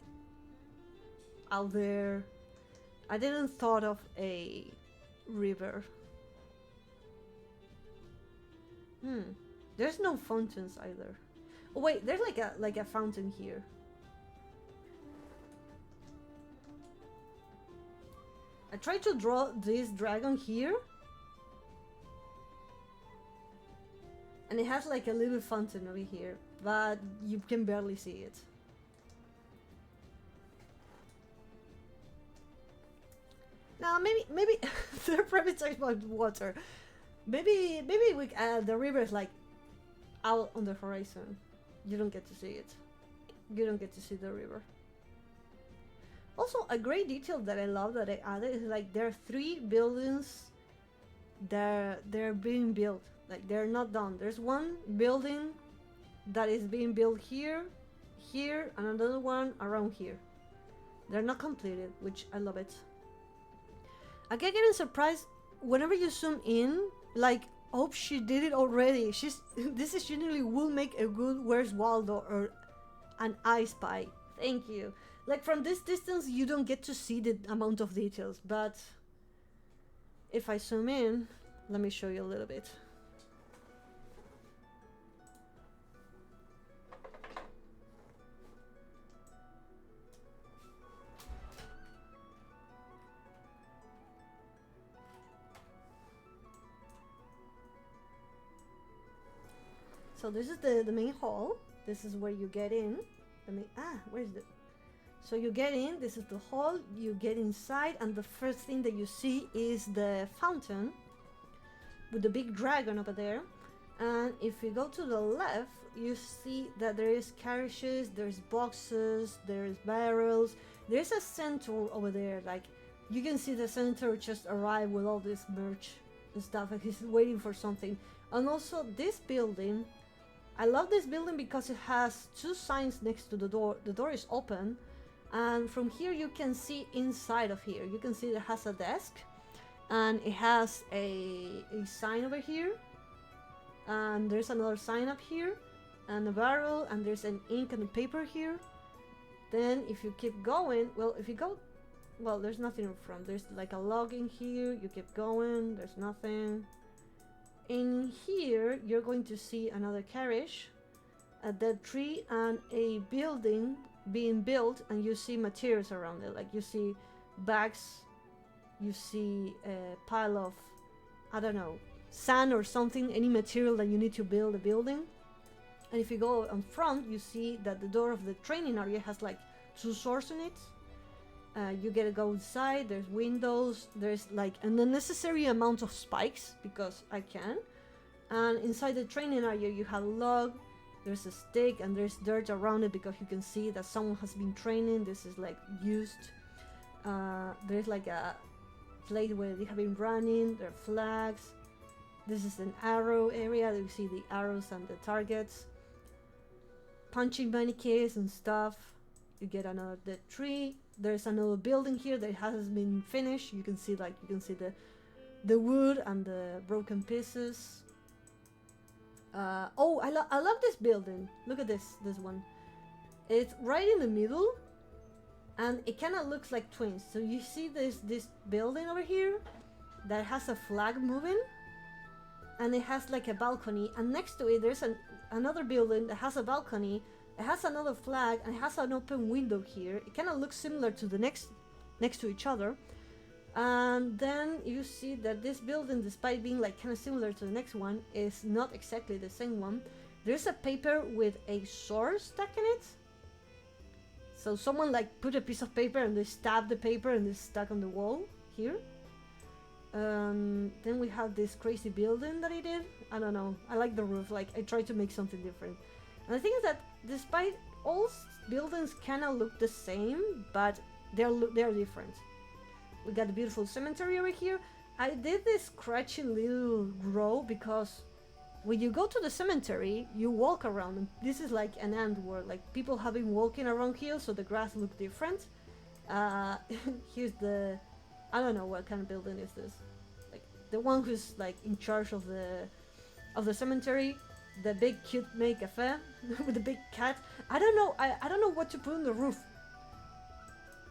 out there. I didn't thought of a river. There's no fountains either. Oh wait, there's like a fountain here. I tried to draw this dragon here, and it has like a little fountain over here, but you can barely see it. Now maybe they're probably talking about water. Maybe we the river is like out on the horizon. You don't get to see it. You don't get to see the river. Also, a great detail that I love that I added is like there are 3 buildings that they're being built. Like they're not done. There's one building that is being built here, and another one around here. They're not completed, which I love it. I get getting surprised whenever you zoom in, like, oh, she did it already. This is genuinely will make a good Where's Waldo or an I Spy. Thank you. Like from this distance, you don't get to see the amount of details, but if I zoom in, let me show you a little bit. So this is the main hall. This is where you get in. Where is it? So you get in, this is the hall, you get inside, and the first thing that you see is the fountain with the big dragon over there. And if you go to the left, you see that there is carriages, there's boxes, there's barrels, there's a centaur over there. Like you can see the centaur just arrived with all this merch and stuff, and he's waiting for something. And also this building, I love this building because it has 2 signs next to the door. The door is open, and from here you can see inside of here. You can see it has a desk, and it has a sign over here, and there's another sign up here, and a barrel, and there's an ink and a paper here. Then if you keep going, there's nothing in front. There's like a log in here. You keep going, there's nothing. In here, you're going to see another carriage, a dead tree, and a building being built, and you see materials around it. Like you see bags, you see a pile of, I don't know, sand or something, any material that you need to build a building. And if you go on front, you see that the door of the training area has like 2 swords in it. You get to go inside. There's windows. There's like an unnecessary amount of spikes because I can. And inside the training area, you have a log. There's a stick and there's dirt around it because you can see that someone has been training. This is like used. There's like a place where they have been running. There are flags. This is an arrow area. You see the arrows and the targets. Punching mannequins and stuff. You get another dead tree. There's another building here that hasn't been finished. You can see the wood and the broken pieces. Oh, I love this building. Look at this one. It's right in the middle, and it kind of looks like twins. So you see this building over here that has a flag moving, and it has like a balcony, and next to it there's another building that has a balcony. It has another flag and it has an open window here. It kind of looks similar to the next to each other. And then you see that this building, despite being like kind of similar to the next one, is not exactly the same one. There's a paper with a sword stuck in it. So someone like put a piece of paper and they stabbed the paper and it's stuck on the wall here. Then we have this crazy building that I did. I don't know. I like the roof. Like I tried to make something different. And the thing is that despite all buildings kind of look the same, but they're different. We got a beautiful cemetery over here. I did this scratchy little row because when you go to the cemetery, you walk around, and this is like an ant world. Like people have been walking around here, so the grass look different. Here's the, I don't know what kind of building is this. Like the one who's like in charge of the cemetery. The big cute May cafe with the big cat. I don't know. I don't know what to put on the roof.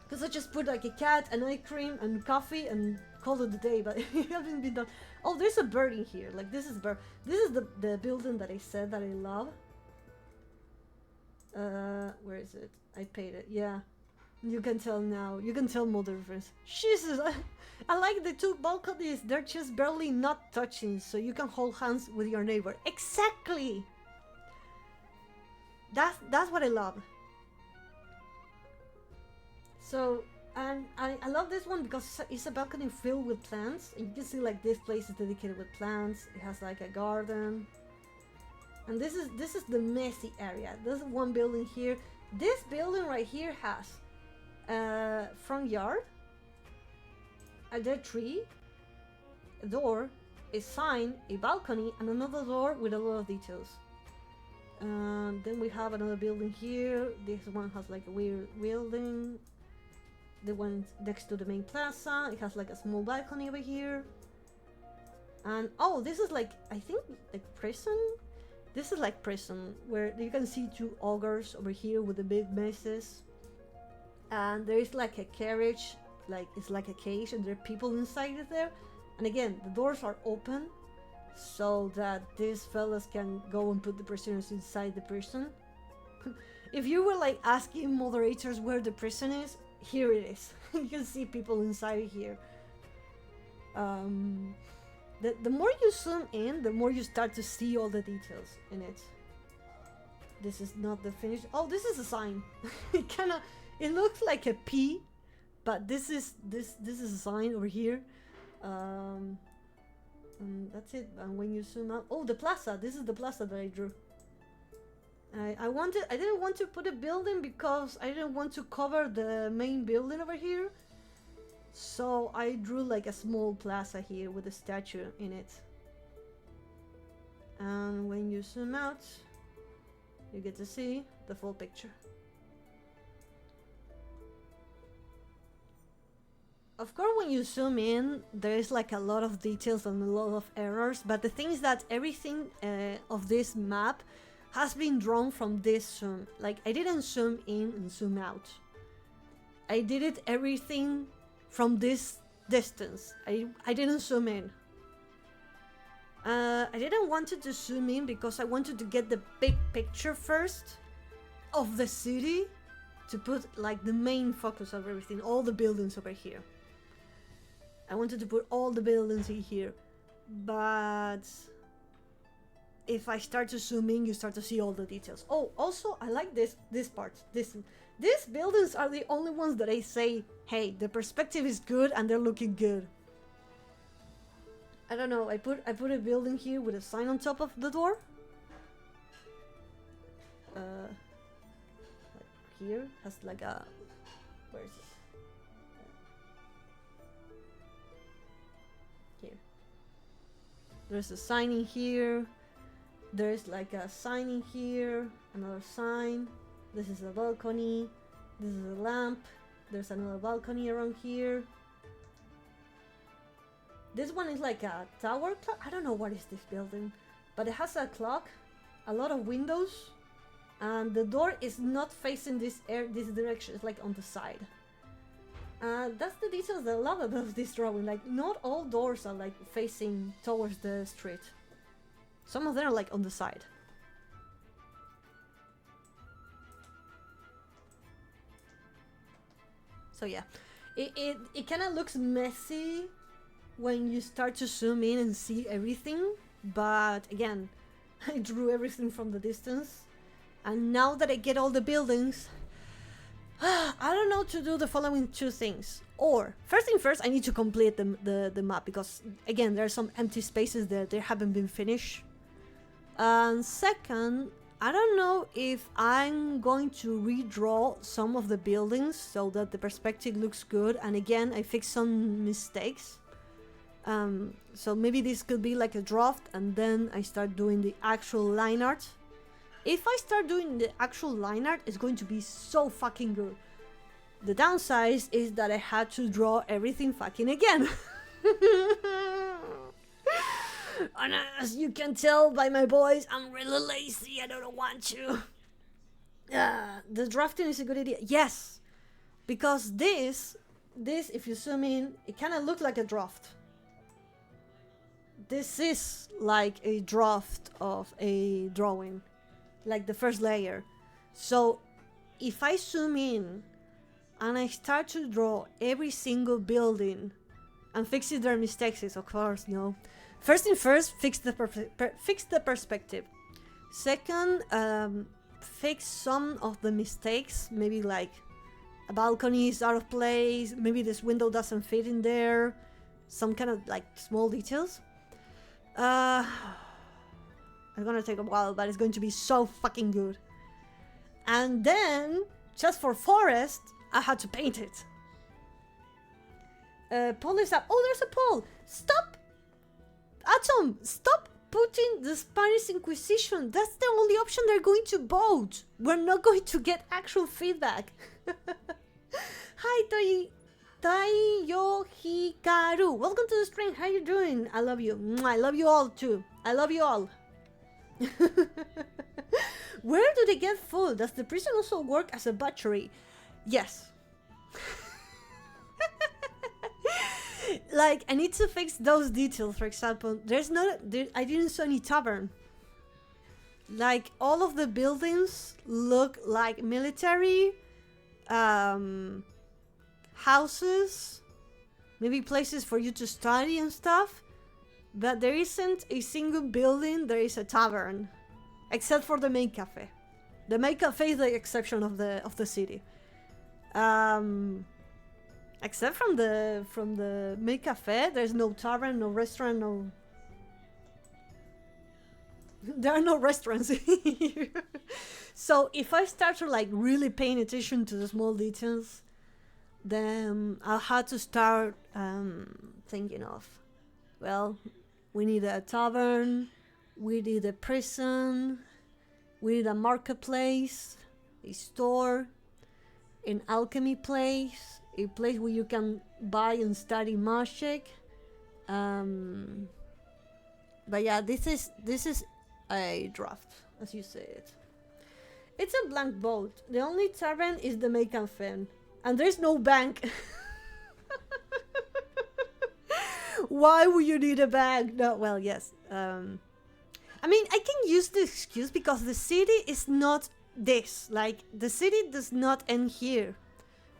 Because I just put like a cat, an ice cream, and coffee, and called it a day. But it hasn't been done. Oh, there's a bird in here. Like this is bird. This is the building that I said that I love. Where is it? I paid it. Yeah, you can tell now. You can tell more difference. Jesus. I like the two balconies. They're just barely not touching, so you can hold hands with your neighbor. Exactly. That's what I love. So, and I love this one because it's a balcony filled with plants, and you can see like this place is dedicated with plants. It has like a garden, and this is the messy area. There's one building here. This building right here has front yard. A dead tree, a door, a sign, a balcony, and another door with a lot of details. Then we have another building here. This one has like a weird building. The one next to the main plaza, it has like a small balcony over here. And oh, this is like, I think like prison. This is like prison where you can see two ogres over here with the big messes. And there is like a carriage. Like it's like a cage and there are people inside it there, and again the doors are open so that these fellas can go and put the prisoners inside the prison. If you were like asking moderators where the prison is, here it is. You can see people inside here. The more you zoom in, the more you start to see all the details in it. This is not the finished. Oh, this is a sign. It looks like a P. But this is a sign over here, and that's it. And when you zoom out, oh, the plaza. This is the plaza that I drew. I didn't want to put a building because I didn't want to cover the main building over here. So I drew like a small plaza here with a statue in it. And when you zoom out, you get to see the full picture. Of course, when you zoom in, there is like a lot of details and a lot of errors, but the thing is that everything of this map has been drawn from this zoom. Like, I didn't zoom in and zoom out. I did it everything from this distance. I didn't zoom in. I didn't want to zoom in because I wanted to get the big picture first of the city to put like the main focus of everything, all the buildings over here. I wanted to put all the buildings in here, but if I start to zoom in, you start to see all the details. Oh, also, I like this part. These buildings are the only ones that I say, hey, the perspective is good and they're looking good. I don't know, I put a building here with a sign on top of the door. Like here has like a, where is it? Here. There's a sign in here. There's like a sign in here, another sign. This is a balcony. This is a lamp. There's another balcony around here. This one is like a tower clock. I don't know what is this building, but it has a clock, a lot of windows, and the door is not facing this direction. It's like on the side. That's the details that I love about this drawing. Like, not all doors are like facing towards the street. Some of them are like on the side. So yeah, it kind of looks messy when you start to zoom in and see everything, but again, I drew everything from the distance, and now that I get all the buildings, I don't know to do the following two things. Or, first thing first, I need to complete the map, because again, there are some empty spaces that they haven't been finished. And second, I don't know if I'm going to redraw some of the buildings so that the perspective looks good, and again, I fix some mistakes. So maybe this could be like a draft, and then I start doing the actual line art. If I start doing the actual line art, it's going to be so fucking good. The downside is that I had to draw everything fucking again. And as you can tell by my voice, I'm really lazy. I don't want to. The drafting is a good idea. Yes, because this, if you zoom in, it kind of looks like a draft. This is like a draft of a drawing, like the first layer. So if I zoom in and I start to draw every single building and fixing their mistakes, of course, no. First thing first, fix the perspective. Second, fix some of the mistakes. Maybe like a balcony is out of place. Maybe this window doesn't fit in there. Some kind of like small details. It's gonna take a while, but it's going to be so fucking good. And then, just for forest, I had to paint it. Pole is up. Oh, there's a pole. Stop! Atom, stop putting the Spanish Inquisition. That's the only option they're going to vote. We're not going to get actual feedback. Hi, Taiyo Hikaru. Welcome to the stream. How you doing? I love you. I love you all too. I love you all. Where do they get food? Does the prison also work as a butchery? Yes. Like, I need to fix those details. For example, I didn't see any tavern. Like, all of the buildings look like military houses, maybe places for you to study and stuff, but there isn't a single building there is a tavern, except for the main cafe. The main cafe is the exception of the city. Except from the main cafe, there's no tavern, no restaurant, no. There are no restaurants here. So if I start to like really paying attention to the small details, then I'll have to start thinking of, well, we need a tavern, we need a prison, we need a marketplace, a store, an alchemy place, a place where you can buy and study magic. But yeah, this is a draft, as you said. It's a blank vote. The only tavern is the Macon Fen, and there's no bank. Why would you need a bank? No, well, yes. I mean, I can use the excuse because the city is not this. Like, the city does not end here.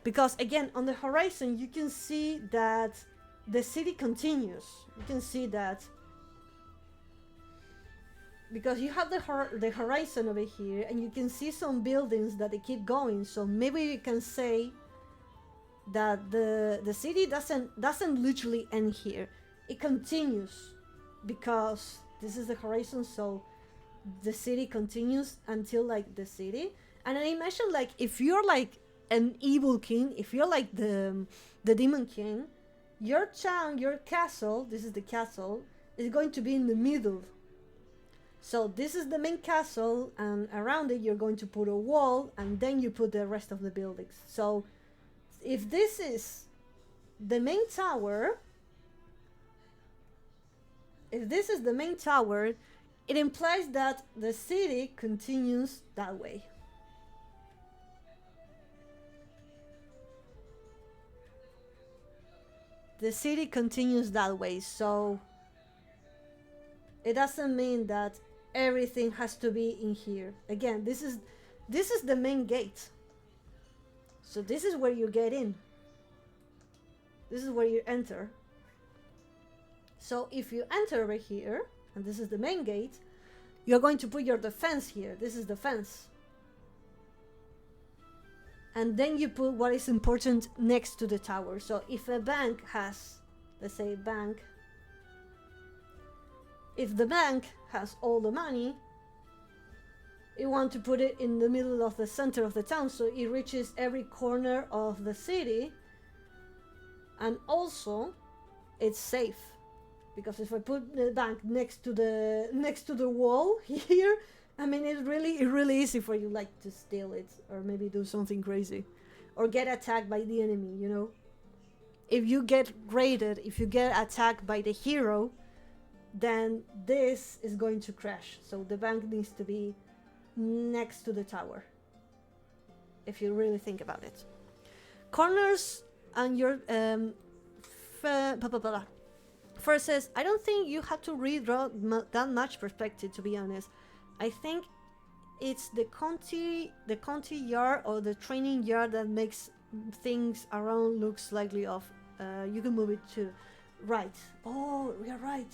Because, again, on the horizon, you can see that the city continues. You can see that because you have the horizon over here, and you can see some buildings that they keep going. So maybe you can say that the city doesn't literally end here. It continues because this is the horizon. So the city continues until like the city. And I imagine like if you're like an evil king, if you're like the demon king, your town, your castle, this is the castle, is going to be in the middle. So this is the main castle, and around it you're going to put a wall, and then you put the rest of the buildings. So if this is the main tower, it implies that the city continues that way. The city continues that way, so it doesn't mean that everything has to be in here. Again, this is the main gate. So this is where you get in. This is where you enter. So if you enter over here, and this is the main gate, you're going to put your defense here. This is the fence. And then you put what is important next to the tower. So if a bank has, let's say bank, if the bank has all the money, you want to put it in the middle of the center of the town so it reaches every corner of the city, and also it's safe, because if I put the bank next to the wall here, I mean it's really easy for you like to steal it, or maybe do something crazy, or get attacked by the enemy, you know. If you get raided, if you get attacked by the hero, then this is going to crash. So the bank needs to be next to the tower, if you really think about it. Corners and your first says, I don't think you have to redraw that much perspective, to be honest. I think it's the county yard or the training yard that makes things around look slightly off. You can move it to right. Oh, we are right.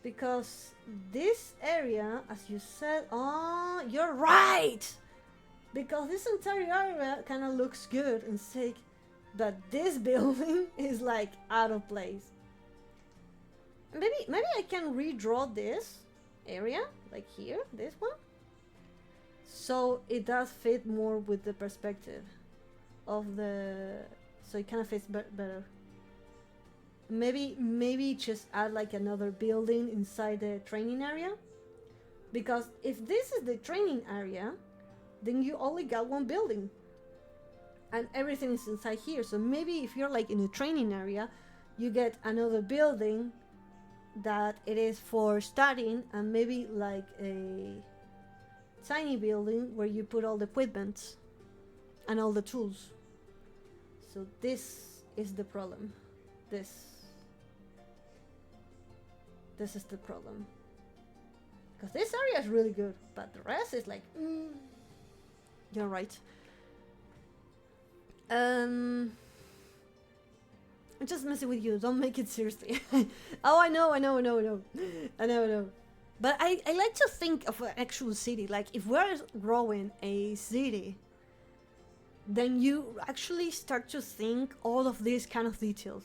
Because this area, as you said, oh, you're right. Because this entire area kind of looks good and sick, but this building is like out of place. Maybe I can redraw this area, like here, this one, so it does fit more with the perspective of the, so it kind of fits better. Maybe just add like another building inside the training area, because if this is the training area, then you only got one building and everything is inside here. So maybe if you're like in a training area, you get another building that it is for studying, and maybe like a tiny building where you put all the equipment and all the tools. So this is the problem. This is the problem, because this area is really good, but the rest is like you're right. I'm just messing with you, don't make it seriously. Oh, I know. But I like to think of an actual city. Like if we're growing a city, then you actually start to think all of these kind of details.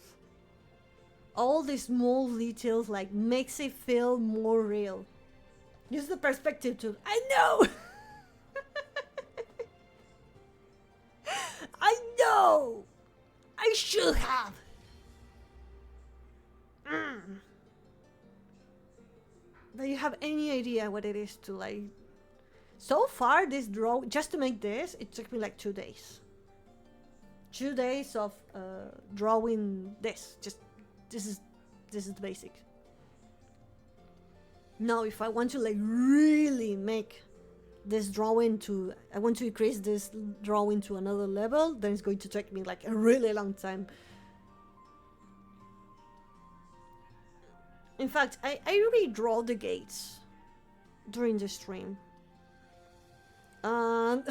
All these small details like makes it feel more real. Use the perspective to, I know. I know. I should have. Do you have any idea what it is to like? So far, this draw, just to make this, it took me like 2 days. 2 days of drawing this. Just this is the basic. Now, if I want to like really make this drawing to, I want to increase this drawing to another level, then it's going to take me like a really long time. In fact, I redraw the gates during the stream. And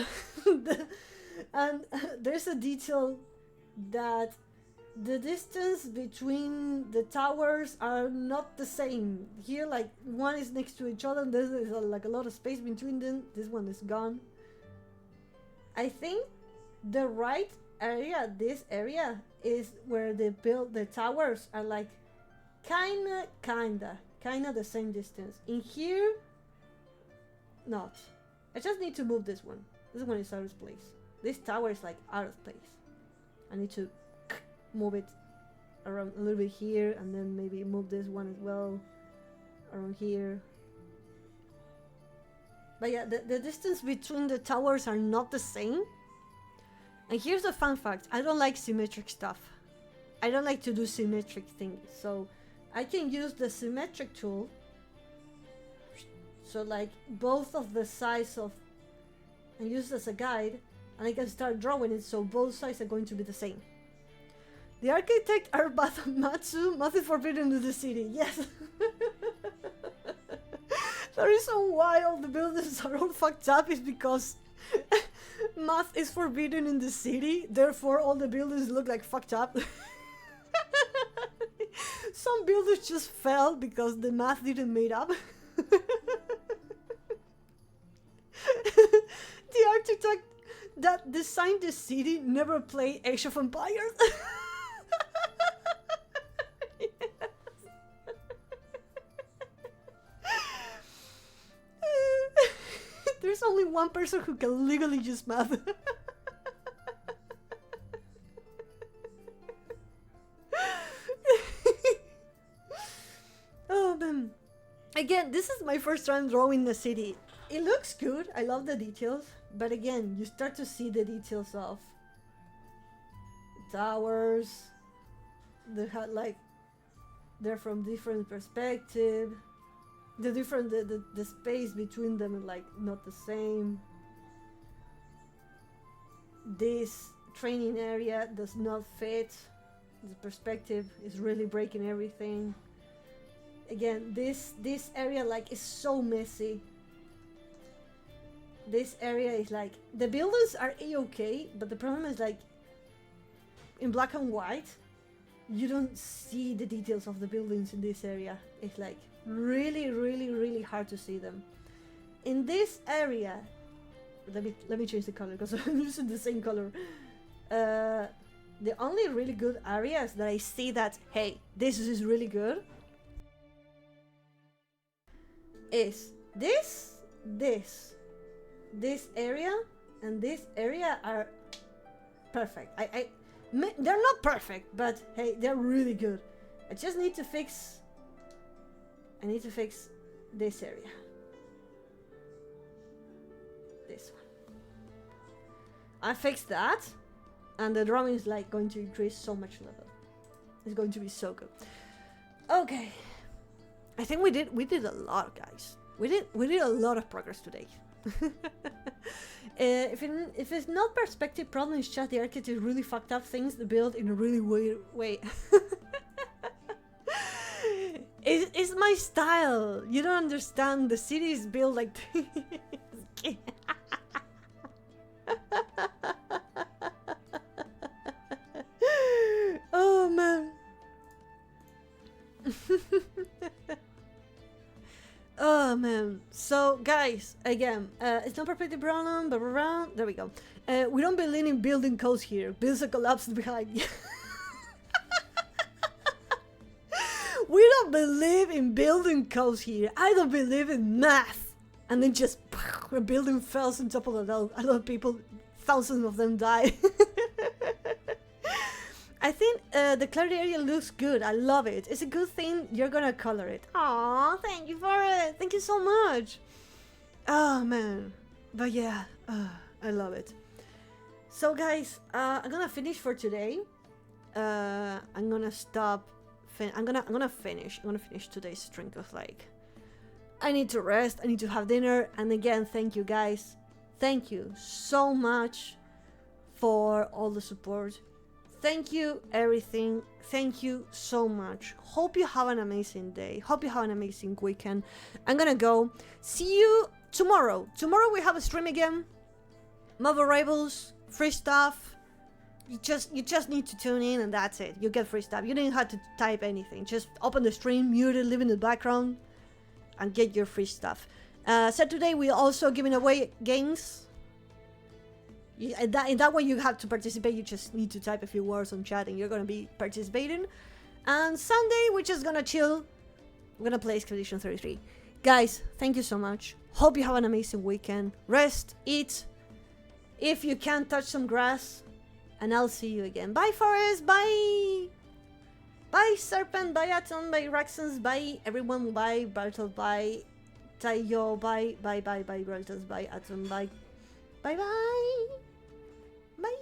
and there's a detail that the distance between the towers are not the same. Here, like, one is next to each other, and there's like a lot of space between them. This one is gone. I think the right area, this area, is where they build the towers are like kinda the same distance. In here, not. I just need to move this one. This one is out of place. This tower is like out of place. I need to move it around a little bit here, and then maybe move this one as well around here. But yeah, the distance between the towers are not the same. And here's the fun fact. I don't like symmetric stuff. I don't like to do symmetric things. So I can use the symmetric tool. So like both of the sides of, and use it as a guide, and I can start drawing it so both sides are going to be the same. The architect are Matsu, math is forbidden in the city. Yes. The reason why all the buildings are all fucked up is because math is forbidden in the city, therefore all the buildings look like fucked up. Some buildings just fell because the math didn't made up. The architect that designed the city never played Age of Empires. There's only one person who can legally use math. Oh man. Again, this is my first time drawing the city. It looks good, I love the details, but again, you start to see the details of towers. They had like, they're from different perspective. The space between them is like not the same. This training area does not fit. The perspective is really breaking everything. Again, this area like is so messy. This area is like, the buildings are a-okay, but the problem is like in black and white you don't see the details of the buildings in this area. It's like really hard to see them. In this area, let me change the color because I'm using the same color. The only really good areas that I see that, hey, this is really good, is this area and this area are perfect. They're not perfect, but hey, they're really good. I just need to fix. I need to fix this area. This one. I fixed that, and the drawing is like going to increase so much level. It's going to be so good. Okay, I think we did a lot, guys. We did a lot of progress today. If it's not perspective problem, it's just the architect really fucked up things to build in a really weird way. It's my style. You don't understand. The city is built like this. Oh man. Oh man. So guys, again, it's not perspective problem, but around there we go. We don't believe in building codes here. Builds a collapse behind you. We don't believe in building codes here. I don't believe in math. And then just a building falls on top of a lot of people, thousands of them die. I think the clarity area looks good. I love it. It's a good thing you're gonna color it. Aw, thank you for it. Thank you so much. Oh man. But yeah, I love it. So guys, I'm gonna finish for today. I'm gonna stop. I'm gonna finish today's stream because like I need to rest. I need to have dinner. And again, thank you guys. Thank you so much for all the support. Thank you, everything. Thank you so much. Hope you have an amazing day. Hope you have an amazing weekend. I'm gonna go. See you tomorrow. Tomorrow we have a stream again. Mob arrivals, free stuff. you just need to tune in and that's it. You get free stuff. You didn't have to type anything. Just open the stream, mute it, leave it in the background, and get your free stuff. So today we're also giving away games. In that way you have to participate. You just need to type a few words on chat and you're gonna be participating. And Sunday we're just gonna chill. We're gonna play Expedition 33. Guys, thank you so much. Hope you have an amazing weekend. Rest, eat. If you can, touch some grass. And I'll see you again. Bye, Forest. Bye. Bye, Serpent. Bye, Atom. Bye, Raxons. Bye, everyone. Bye, Bartle. Bye, Taiyo. Bye, bye, bye, bye, Bartles. Bye, Atom. Bye. Bye, bye. Bye.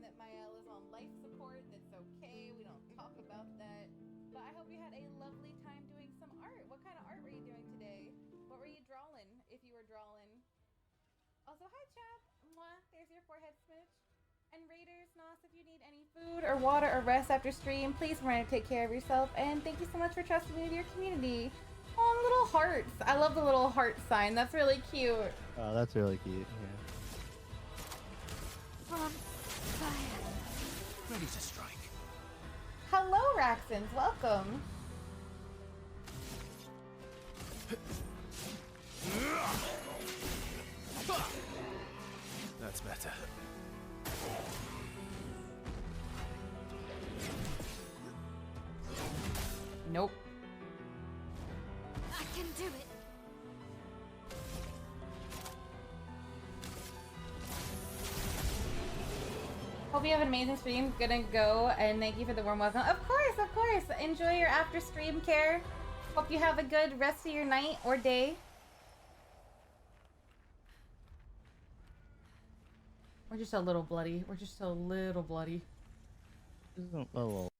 That Mael is on life support. That's okay. We don't talk about that. But I hope you had a lovely time doing some art. What kind of art were you doing today? What were you drawing, if you were drawing? Also, hi, chat. Mwah. There's your forehead smidge. And Raiders, Nos, if you need any food or water or rest after stream, please remember to take care of yourself. And thank you so much for trusting me with your community. Oh, little hearts. I love the little heart sign. That's really cute. Oh, that's really cute. Yeah. Ready to strike. Hello, Raxons. Welcome. That's better. Nope. I can do it. Hope you have an amazing stream. Gonna go and thank you for the warm welcome. Of course, of course. Enjoy your after stream care. Hope you have a good rest of your night or day. We're just a little bloody. We're just a little bloody. Oh, well.